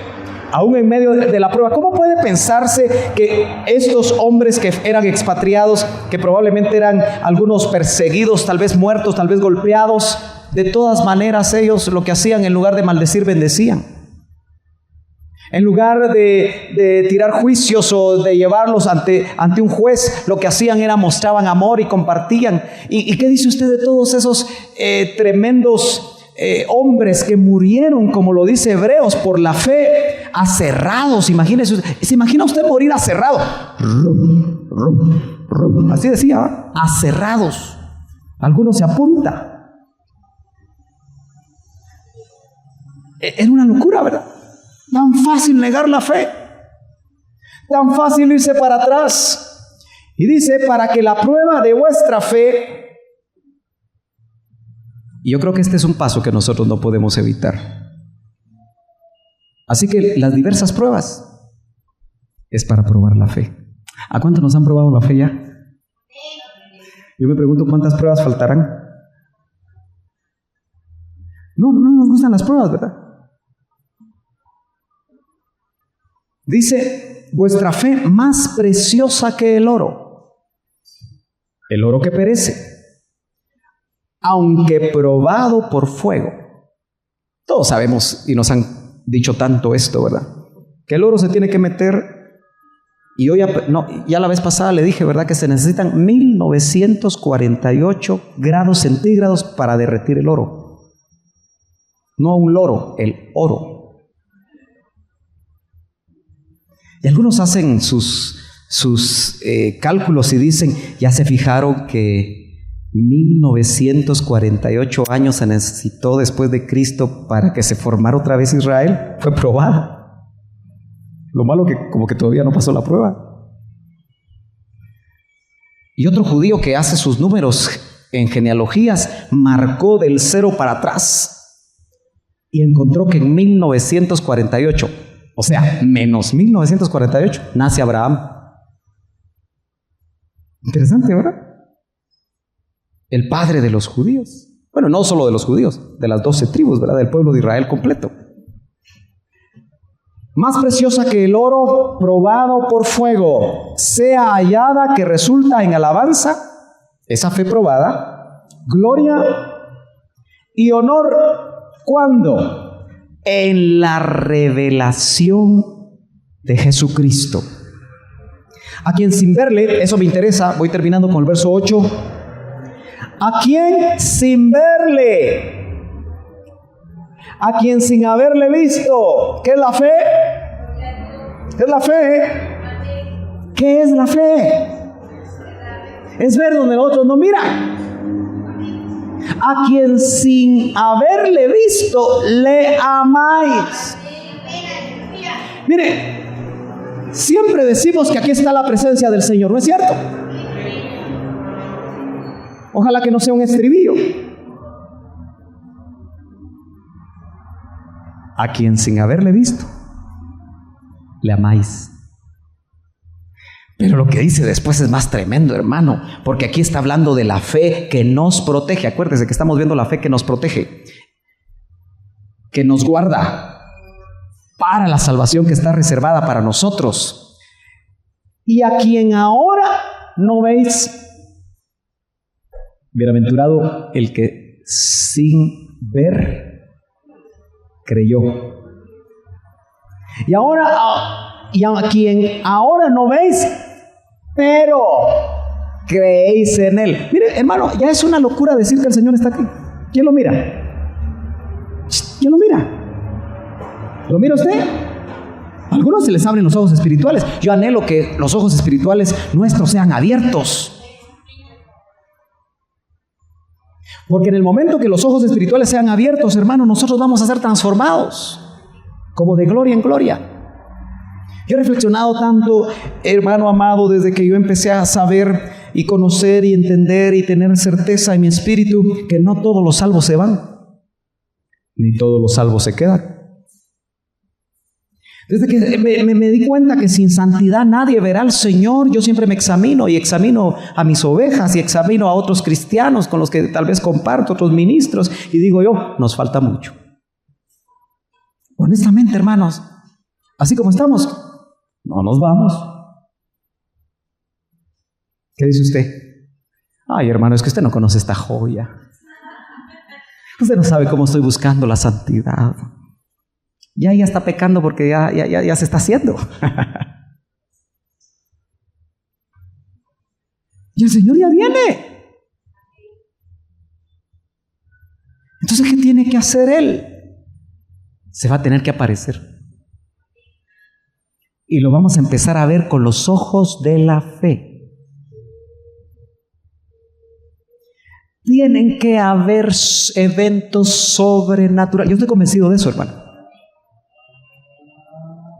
aún en medio de la prueba, ¿cómo puede pensarse que estos hombres que eran expatriados, que probablemente eran algunos perseguidos, tal vez muertos, tal vez golpeados, de todas maneras ellos lo que hacían, en lugar de maldecir, bendecían? En lugar de tirar juicios o de llevarlos ante un juez, lo que hacían era mostraban amor y compartían. ¿Y qué dice usted de todos esos tremendos hombres que murieron, como lo dice Hebreos, por la fe, aserrados? Imagínese, ¿se imagina usted morir aserrado? Así decía, ¿eh? Aserrados. Algunos se apunta. Era una locura, ¿verdad? Tan fácil negar la fe, tan fácil irse para atrás. Y dice: para que la prueba de vuestra fe. Y yo creo que este es un paso que nosotros no podemos evitar. Así que las diversas pruebas es para probar la fe. ¿A cuántos nos han probado la fe ya? Yo me pregunto cuántas pruebas faltarán. No nos gustan las pruebas, ¿verdad? Dice: vuestra fe más preciosa que el oro que perece, aunque probado por fuego. Todos sabemos y nos han dicho tanto esto, ¿verdad? Que el oro se tiene que meter. Y yo ya la vez pasada le dije, ¿verdad?, que se necesitan 1948 grados centígrados para derretir el oro. No un loro, el oro. Y algunos hacen sus cálculos y dicen: ya se fijaron que 1948 años se necesitó después de Cristo para que se formara otra vez Israel. Fue probada. Lo malo que como que todavía no pasó la prueba. Y otro judío que hace sus números en genealogías marcó del 0 para atrás y encontró que en 1948, o sea, menos 1948, nace Abraham. Interesante, ¿verdad? El padre de los judíos. Bueno, no solo de los judíos, de las 12 tribus, ¿verdad?, del pueblo de Israel completo. Más preciosa que el oro probado por fuego, sea hallada que resulta en alabanza, esa fe probada, gloria y honor. ¿Cuándo? En la revelación de Jesucristo, a quien sin verle, eso me interesa, voy terminando con el verso 8, a quien sin verle, a quien sin haberle visto. ¿Qué es la fe? ¿Qué es la fe? ¿Qué es la fe? Es ver donde los otros no miran. A quien sin haberle visto le amáis. Mire, siempre decimos que aquí está la presencia del Señor, ¿no es cierto? Ojalá que no sea un estribillo. A quien sin haberle visto le amáis. Pero lo que dice después es más tremendo, hermano, porque aquí está hablando de la fe que nos protege. Acuérdese que estamos viendo la fe que nos protege, que nos guarda para la salvación que está reservada para nosotros. Y a quien ahora no veis. Bienaventurado el que sin ver creyó. Y a quien ahora no veis, pero creéis en Él. Mire, hermano, ya es una locura decir que el Señor está aquí. ¿Quién lo mira? ¿Quién lo mira? ¿Lo mira usted? A algunos se les abren los ojos espirituales. Yo anhelo que los ojos espirituales nuestros sean abiertos. Porque en el momento que los ojos espirituales sean abiertos, hermano, nosotros vamos a ser transformados, como de gloria en gloria. Yo he reflexionado tanto, hermano amado, desde que yo empecé a saber y conocer y entender y tener certeza en mi espíritu, que no todos los salvos se van, ni todos los salvos se quedan. Desde que me di cuenta que sin santidad nadie verá al Señor, yo siempre me examino y examino a mis ovejas y examino a otros cristianos con los que tal vez comparto, otros ministros, y digo yo, nos falta mucho. Honestamente, hermanos, así como estamos, no nos vamos. ¿Qué dice usted? Ay, hermano, es que usted no conoce esta joya. Usted no sabe cómo estoy buscando la santidad. Ya está pecando porque ya se está haciendo. Y el Señor ya viene. Entonces, ¿qué tiene que hacer Él? Se va a tener que aparecer. Y lo vamos a empezar a ver con los ojos de la fe. Tienen que haber eventos sobrenaturales. Yo estoy convencido de eso, hermano.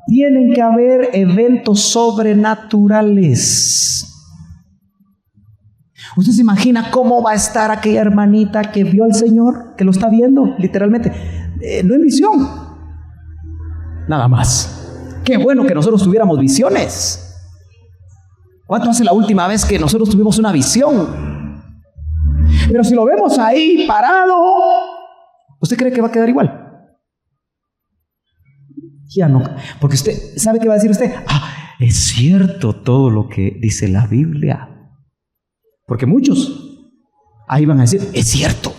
Tienen que haber eventos sobrenaturales. ¿Usted se imagina cómo va a estar aquella hermanita que vio al Señor, que lo está viendo, literalmente? No en visión, nada más. Qué bueno que nosotros tuviéramos visiones. ¿Cuánto hace la última vez que nosotros tuvimos una visión? Pero si lo vemos ahí parado, ¿usted cree que va a quedar igual? Ya no, porque usted sabe qué va a decir usted. Es cierto todo lo que dice la Biblia. Porque muchos ahí van a decir, es cierto.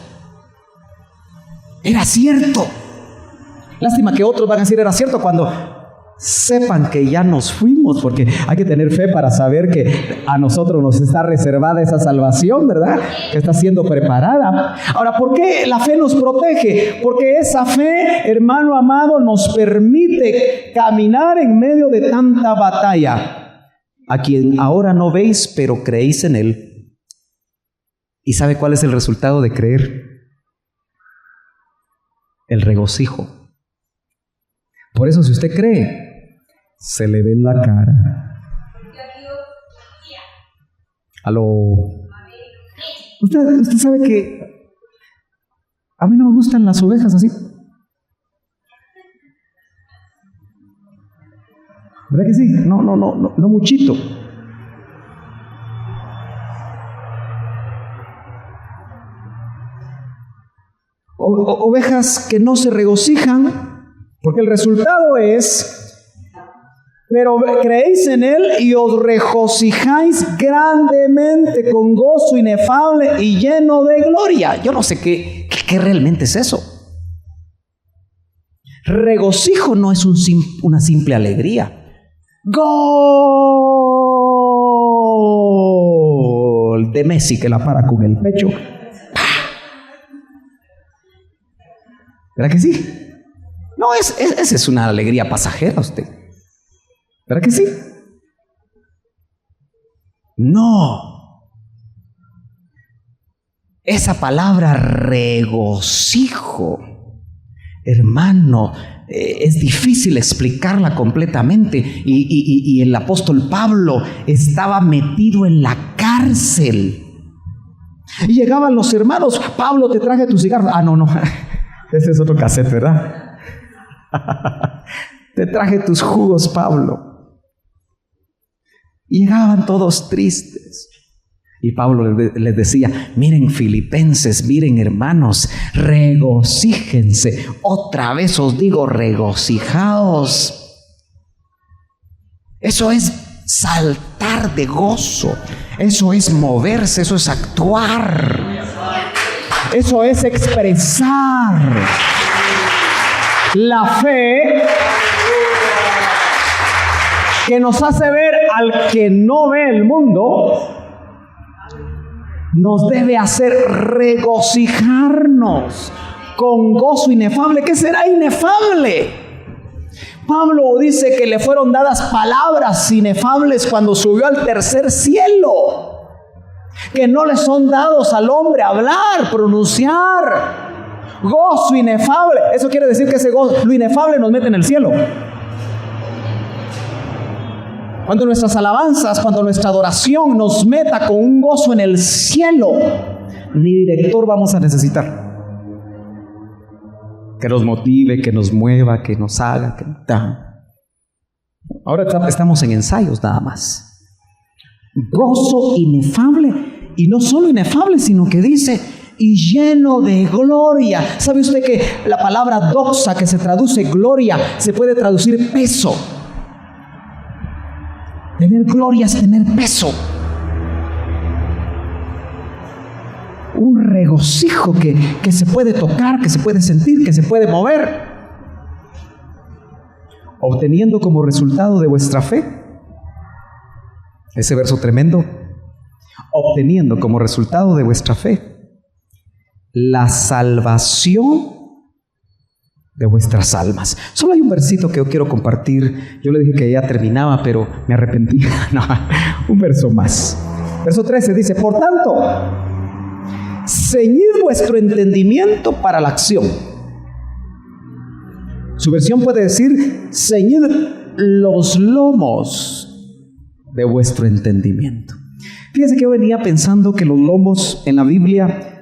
Era cierto. Lástima que otros van a decir, era cierto, cuando sepan que ya nos fuimos, porque hay que tener fe para saber que a nosotros nos está reservada esa salvación, ¿verdad? Que está siendo preparada. Ahora, ¿por qué la fe nos protege? Porque esa fe, hermano amado, nos permite caminar en medio de tanta batalla. A quien ahora no veis, pero creéis en Él. ¿Y sabe cuál es el resultado de creer? El regocijo. Por eso, si usted cree, se le ve en la cara. Aló. Usted sabe que a mí no me gustan las ovejas así. ¿Verdad que sí? No muchito. Ovejas que no se regocijan, porque el resultado es: pero creéis en Él y os regocijáis grandemente con gozo inefable y lleno de gloria. Yo no sé qué realmente es eso. Regocijo no es una simple alegría. ¡Gol! De Messi, que la para con el pecho. ¿Verdad que sí? No, esa es una alegría pasajera, usted. ¿Verdad que sí? No. Esa palabra regocijo, hermano, es difícil explicarla completamente. Y el apóstol Pablo estaba metido en la cárcel. Y llegaban los hermanos: Pablo, te traje tu cigarro. No. Ese es otro cassette, ¿verdad? Te traje tus jugos, Pablo. Y llegaban todos tristes. Y Pablo les decía: miren, filipenses, miren, hermanos, regocíjense. Otra vez os digo, regocijaos. Eso es saltar de gozo. Eso es moverse, eso es actuar. Eso es expresar. La fe que nos hace ver al que no ve el mundo nos debe hacer regocijarnos con gozo inefable. ¿Qué será inefable? Pablo dice que le fueron dadas palabras inefables cuando subió al tercer cielo, que no le son dados al hombre hablar, pronunciar. Gozo inefable. Eso quiere decir que ese gozo, lo inefable, nos mete en el cielo. Cuando nuestras alabanzas, cuando nuestra adoración nos meta con un gozo en el cielo, ni director vamos a necesitar. Que nos motive, que nos mueva, que nos haga. Ahora estamos en ensayos nada más. Gozo inefable. Y no solo inefable, sino que dice, y lleno de gloria. ¿Sabe usted que la palabra doxa, que se traduce gloria, se puede traducir peso? Tener gloria es tener peso. Un regocijo que se puede tocar, que se puede sentir, que se puede mover. Obteniendo como resultado de vuestra fe, ese verso tremendo, obteniendo como resultado de vuestra fe la salvación de vuestras almas. Solo hay un versito que yo quiero compartir. Yo le dije que ya terminaba, pero me arrepentí. No, un verso más. Verso 13 dice, por tanto, ceñid vuestro entendimiento para la acción. Su versión puede decir, ceñid los lomos de vuestro entendimiento. Fíjense que yo venía pensando que los lomos en la Biblia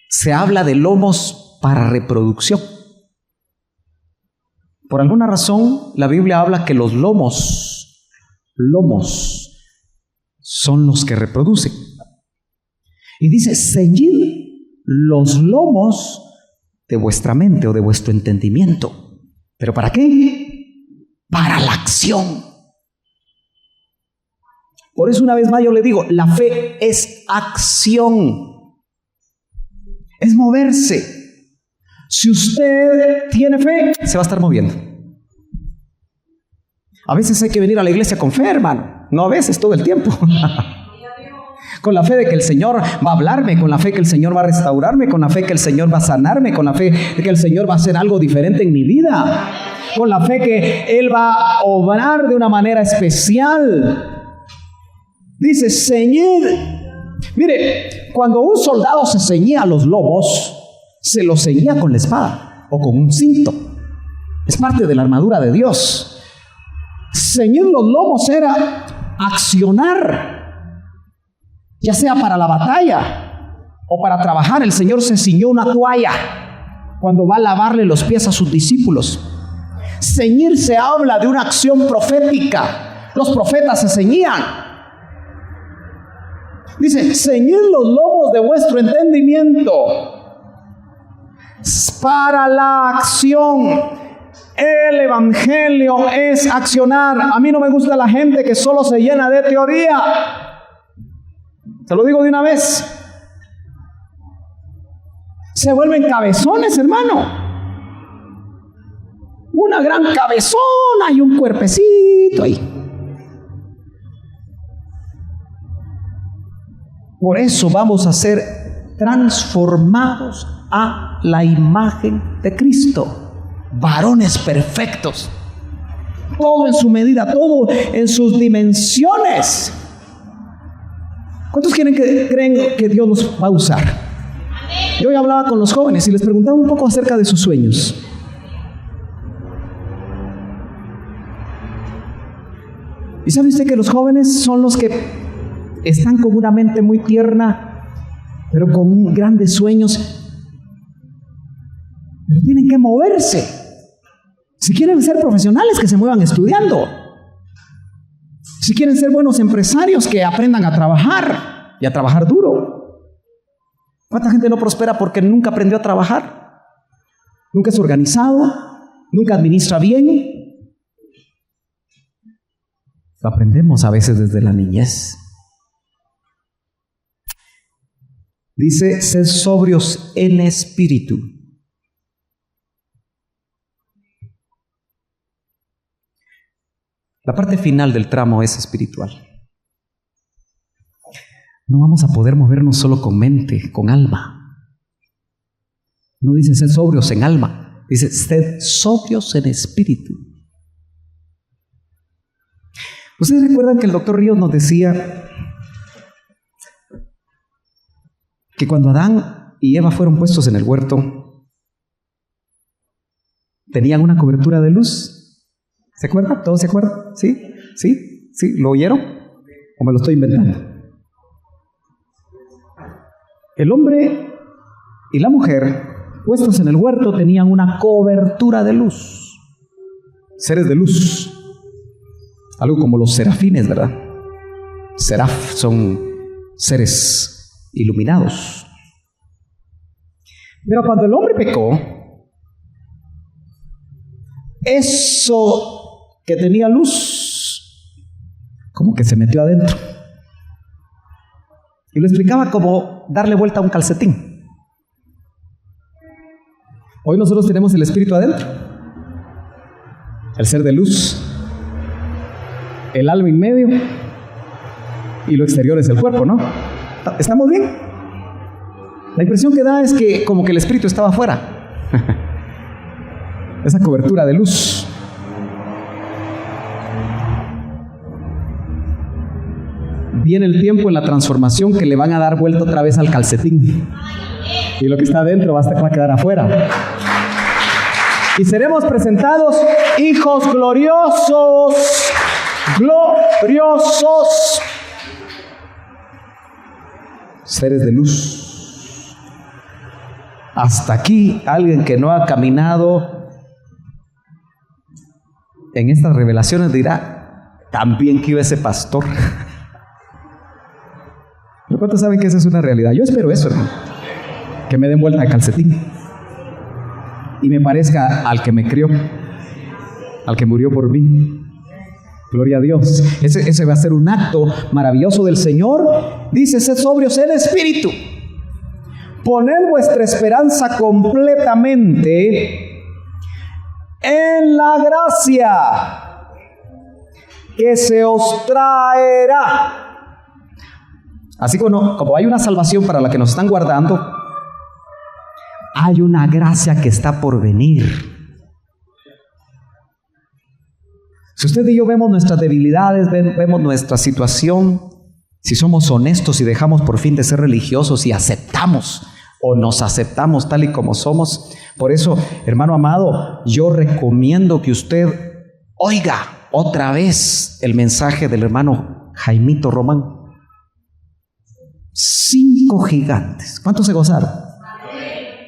se habla de lomos para reproducción. Por alguna razón, la Biblia habla que los lomos son los que reproducen. Y dice, ceñid los lomos de vuestra mente o de vuestro entendimiento. ¿Pero para qué? Para la acción. Por eso una vez más yo le digo, la fe es acción. Es moverse. Si usted tiene fe, se va a estar moviendo. A veces hay que venir a la iglesia con fe, hermano. No a veces, todo el tiempo. Con la fe de que el Señor va a hablarme, con la fe que el Señor va a restaurarme, con la fe que el Señor va a sanarme, con la fe de que el Señor va a hacer algo diferente en mi vida, con la fe que Él va a obrar de una manera especial. Dice, ceñid. Mire, cuando un soldado se ceñía a los lomos, se los ceñía con la espada o con un cinto. Es parte de la armadura de Dios. Ceñir los lomos era accionar, ya sea para la batalla o para trabajar. El Señor se ciñó una toalla cuando va a lavarle los pies a sus discípulos. Ceñir se habla de una acción profética. Los profetas se ceñían. Dice, ceñid los lomos de vuestro entendimiento para la acción. El evangelio es accionar. A mí no me gusta la gente que solo se llena de teoría. Se lo digo de una vez. Se vuelven cabezones, hermano. Una gran cabezona y un cuerpecito ahí. Por eso vamos a ser transformados a la imagen de Cristo. Varones perfectos. Todo en su medida, todo en sus dimensiones. ¿Cuántos creen que Dios los va a usar? Yo ya hablaba con los jóvenes y les preguntaba un poco acerca de sus sueños. ¿Y sabe usted que los jóvenes son los que están con una mente muy tierna, pero con grandes sueños? Pero tienen que moverse. Si quieren ser profesionales, que se muevan estudiando. Si quieren ser buenos empresarios, que aprendan a trabajar y a trabajar duro. ¿Cuánta gente no prospera porque nunca aprendió a trabajar? Nunca es organizado, nunca administra bien. Lo aprendemos a veces desde la niñez. Dice, sed sobrios en espíritu. La parte final del tramo es espiritual. no vamos a poder movernos solo con mente, con alma. No dice sed sobrios en alma, dice sed sobrios en espíritu. ¿Ustedes recuerdan que el doctor Ríos nos decía que cuando Adán y Eva fueron puestos en el huerto, tenían una cobertura de luz? ¿Se acuerdan? ¿Todos se acuerdan? ¿Sí? ¿Sí? ¿Sí? ¿Lo oyeron? ¿O me lo estoy inventando? El hombre y la mujer, puestos en el huerto, tenían una cobertura de luz. Seres de luz. Algo como los serafines, ¿verdad? Seraf son seres iluminados. Pero cuando el hombre pecó, eso que tenía luz, como que se metió adentro. Y lo explicaba como darle vuelta a un calcetín. Hoy nosotros tenemos el espíritu adentro, el ser de luz, el alma en medio, y lo exterior es el cuerpo, ¿no? ¿Estamos bien? La impresión que da es que como que el espíritu estaba afuera. Esa cobertura de luz. Viene el tiempo en la transformación que le van a dar vuelta otra vez al calcetín. Y lo que está adentro va a quedar afuera. Y seremos presentados hijos gloriosos. Gloriosos. Seres de luz. Hasta aquí alguien que no ha caminado en estas revelaciones dirá, también que iba ese pastor. ¿Pero cuántos saben que esa es una realidad? Yo espero eso, hermano. Que me den vuelta al calcetín y me parezca al que me crió, al que murió por mí. Gloria a Dios. Ese va a ser un acto maravilloso del Señor. Dice, sed sobrios en espíritu. Poned vuestra esperanza completamente en la gracia que se os traerá. Así como hay una salvación para la que nos están guardando, hay una gracia que está por venir. Si usted y yo vemos nuestras debilidades, vemos nuestra situación, si somos honestos y dejamos por fin de ser religiosos y aceptamos o nos aceptamos tal y como somos, por eso, hermano amado, yo recomiendo que usted oiga otra vez el mensaje del hermano Jaimito Román. 5 gigantes. ¿Cuántos se gozaron?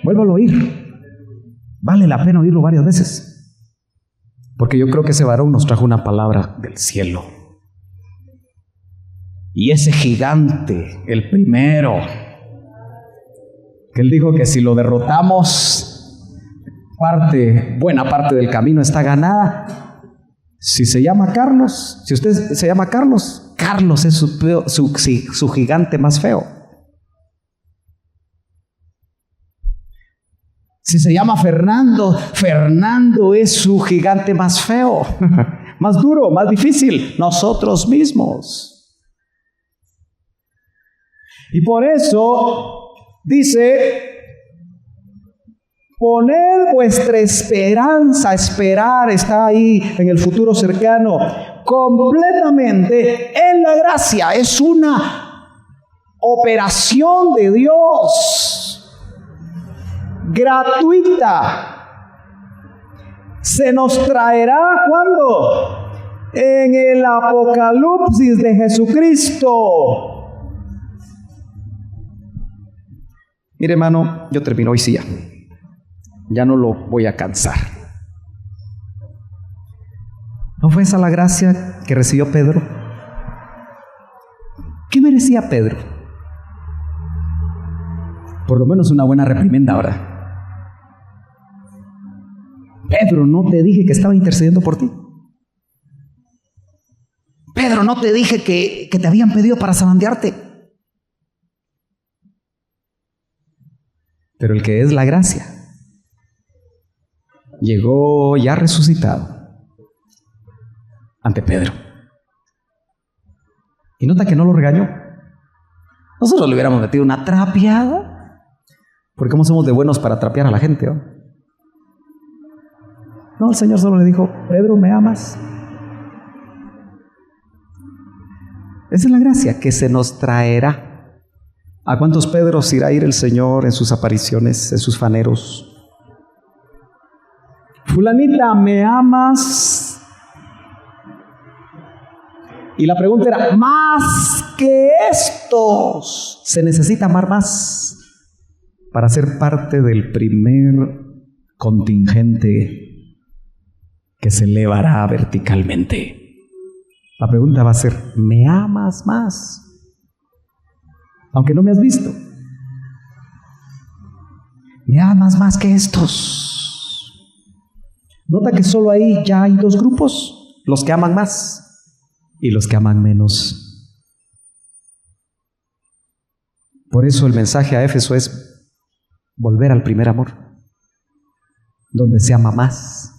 Vuélvalo a oír. Vale la pena oírlo varias veces, porque yo creo que ese varón nos trajo una palabra del cielo. Y ese gigante, el primero, que él dijo que si lo derrotamos, buena parte del camino está ganada. Si se llama Carlos, si usted se llama Carlos, Carlos es su gigante más feo. Si se llama Fernando, Fernando es su gigante más feo, más duro, más difícil, nosotros mismos. Y por eso dice, poned vuestra esperanza, esperar está ahí en el futuro cercano, completamente en la gracia. Es una operación de Dios gratuita. Se nos traerá ¿cuándo? En el Apocalipsis de Jesucristo. Mire, hermano, yo termino hoy sí ya no lo voy a cansar. ¿No fue esa la gracia que recibió Pedro? ¿Qué merecía Pedro? Por lo menos una buena reprimenda, ¿verdad? Pedro, ¿no te dije que estaba intercediendo por ti? Pedro, ¿no te dije que te habían pedido para zarandearte? Pero el que es la gracia llegó ya resucitado ante Pedro. Y nota que no lo regañó. Nosotros le hubiéramos metido una trapeada. Porque ¿cómo somos de buenos para trapear a la gente? ¿Oh? No, el Señor solo le dijo: Pedro, ¿me amas? Esa es la gracia que se nos traerá. ¿A cuántos Pedros irá a ir el Señor en sus apariciones, en sus faneros? Fulanita, ¿me amas? Y la pregunta era: más que estos. Se necesita amar más para ser parte del primer contingente que se elevará verticalmente. La pregunta va a ser: ¿me amas más? Aunque no me has visto. ¿Me amas más que estos? Nota que solo ahí ya hay dos grupos: los que aman más y los que aman menos. Por eso el mensaje a Éfeso es volver al primer amor, donde se ama más.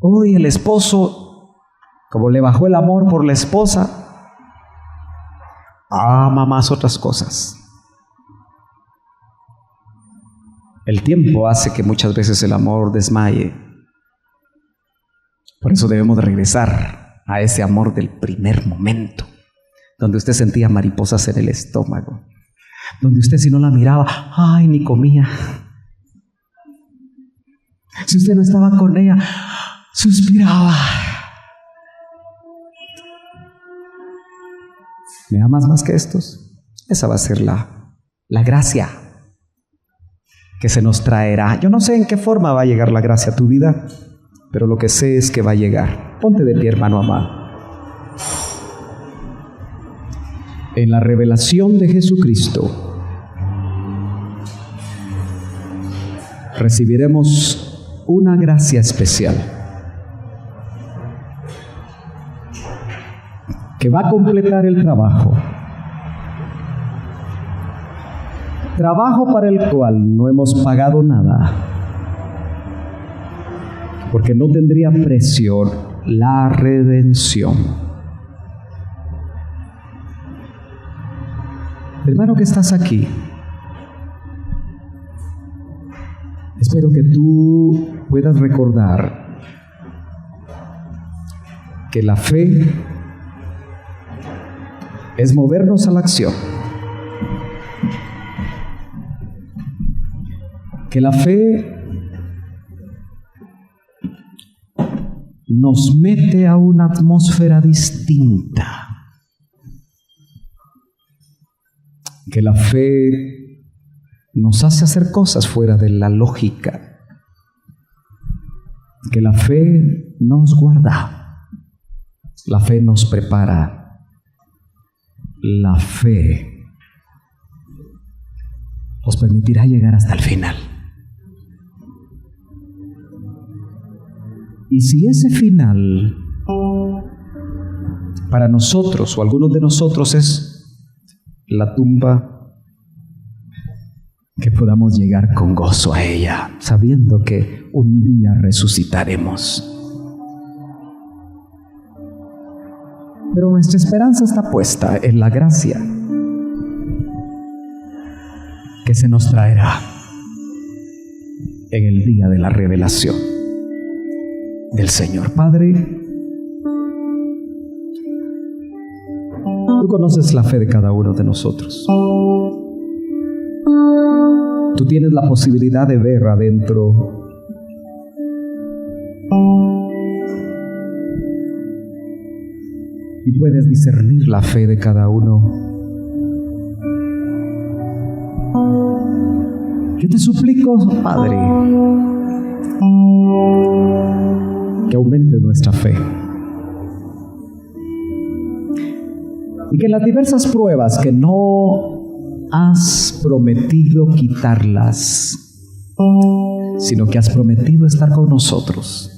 Hoy el esposo, como le bajó el amor por la esposa, ama más otras cosas. El tiempo hace que muchas veces el amor desmaye. Por eso debemos de regresar a ese amor del primer momento, donde usted sentía mariposas en el estómago, donde usted, si no la miraba, ay, ni comía. Si usted no estaba con ella, suspiraba. ¿Me amas más que estos? Esa va a ser la gracia que se nos traerá. Yo no sé en qué forma va a llegar la gracia a tu vida, pero lo que sé es que va a llegar. Ponte de pie, hermano amado. En la revelación de Jesucristo recibiremos una gracia especial que va a completar el trabajo para el cual no hemos pagado nada, porque no tendría precio: la redención. Hermano que estás aquí, espero que tú puedas recordar que la fe es movernos a la acción, que la fe nos mete a una atmósfera distinta, que la fe nos hace hacer cosas fuera de la lógica, que la fe nos guarda, la fe nos prepara, la fe nos permitirá llegar hasta el final. Y si ese final para nosotros o algunos de nosotros es la tumba, que podamos llegar con gozo a ella, sabiendo que un día resucitaremos. Pero nuestra esperanza está puesta en la gracia que se nos traerá en el día de la revelación del Señor. Padre, tú conoces la fe de cada uno de nosotros. Tú tienes la posibilidad de ver adentro y puedes discernir la fe de cada uno. Yo te suplico, Padre, que aumente nuestra fe y que las diversas pruebas que no has prometido quitarlas, sino que has prometido estar con nosotros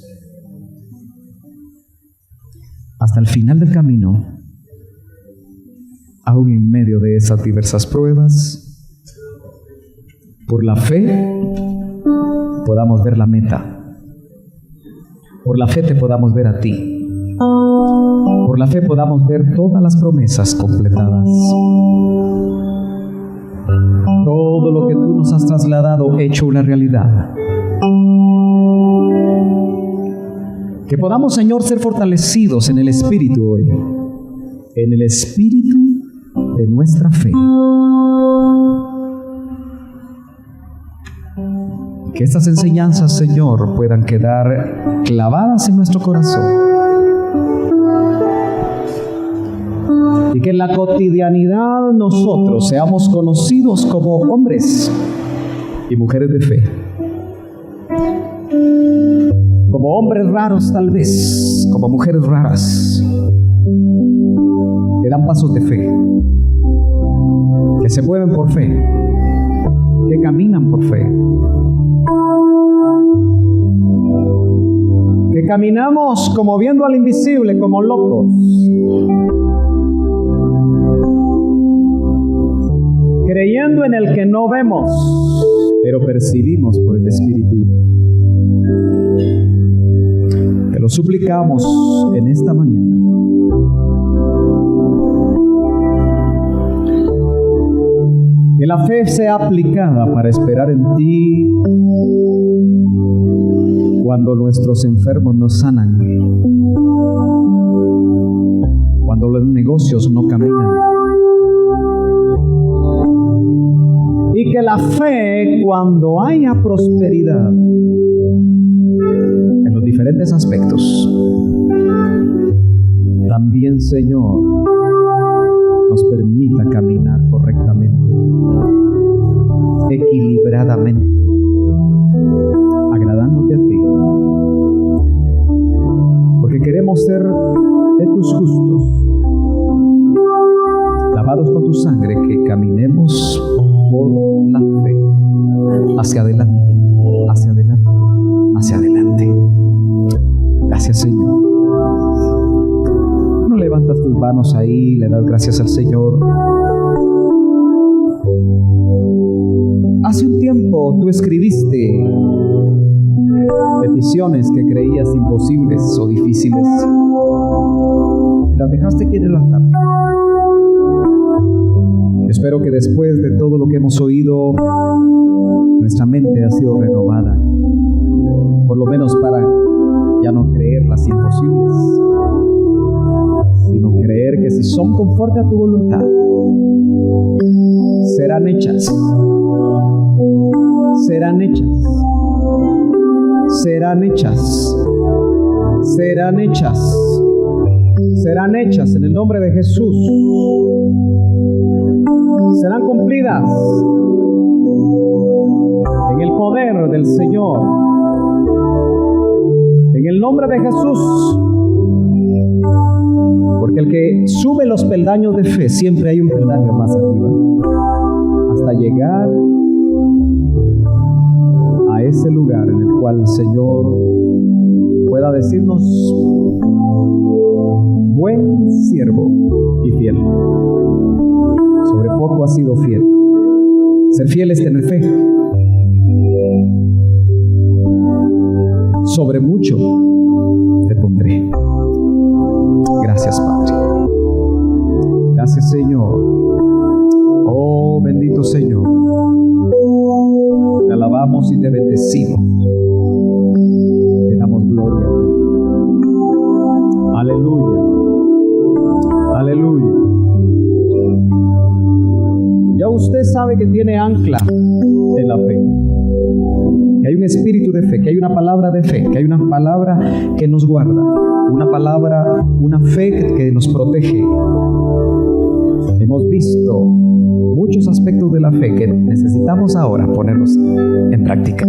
hasta el final del camino, aún en medio de esas diversas pruebas, por la fe podamos ver la meta, por la fe te podamos ver a ti, por la fe podamos ver todas las promesas completadas. Todo lo que tú nos has trasladado hecho una realidad. Que podamos, Señor, ser fortalecidos en el Espíritu hoy, en el Espíritu de nuestra fe. Que estas enseñanzas, Señor, puedan quedar clavadas en nuestro corazón. Y que en la cotidianidad nosotros seamos conocidos como hombres y mujeres de fe. Como hombres raros tal vez, como mujeres raras, que dan pasos de fe, que se mueven por fe, que caminan por fe, que caminamos como viendo al invisible, como locos, creyendo en el que no vemos, pero percibimos por el Espíritu. Te lo suplicamos en esta mañana. Que la fe sea aplicada para esperar en ti cuando nuestros enfermos nos sanan, cuando los negocios no caminan. Y que la fe, cuando haya prosperidad en los diferentes aspectos, también, Señor, nos permita caminar correctamente, equilibradamente, agradándote a ti, porque queremos ser de tus justos, lavados con tu sangre, que caminemos por la fe, hacia adelante, hacia adelante, hacia adelante. Gracias, Señor. No levantas tus manos ahí, le das gracias al Señor. Hace un tiempo tú escribiste peticiones que creías imposibles o difíciles. Las dejaste aquí en el altar. Espero que después de todo lo que hemos oído, nuestra mente ha sido renovada, por lo menos para ya no creer las imposibles, sino creer que si son conforme a tu voluntad, serán hechas, serán hechas, serán hechas, serán hechas, serán hechas en el nombre de Jesús. Serán cumplidas en el poder del Señor, en el nombre de Jesús, porque el que sube los peldaños de fe, siempre hay un peldaño más arriba, hasta llegar a ese lugar en el cual el Señor pueda decirnos: buen siervo y fiel. Sobre poco has sido fiel. Ser fiel es tener fe. Sobre mucho te pondré. Gracias, Padre. Gracias, Señor. Oh, bendito Señor. Te alabamos y te bendecimos. Te damos gloria. Aleluya. Aleluya. Ya usted sabe que tiene ancla en la fe, que hay un espíritu de fe, que hay una palabra de fe, que hay una palabra que nos guarda, una palabra, una fe que nos protege. Hemos visto muchos aspectos de la fe que necesitamos ahora ponerlos en práctica.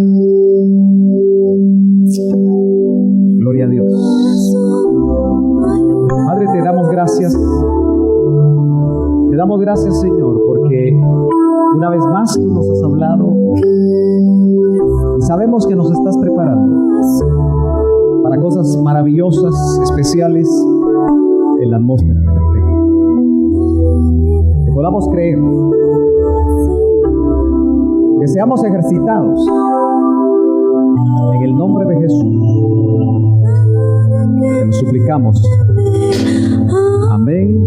Gloria a Dios. Padre, te damos gracias. Te damos gracias, Señor, porque una vez más tú nos has hablado y sabemos que nos estás preparando para cosas maravillosas, especiales en la atmósfera de la fe. Que podamos creer, que seamos ejercitados en el nombre de Jesús. Te lo suplicamos. Amén.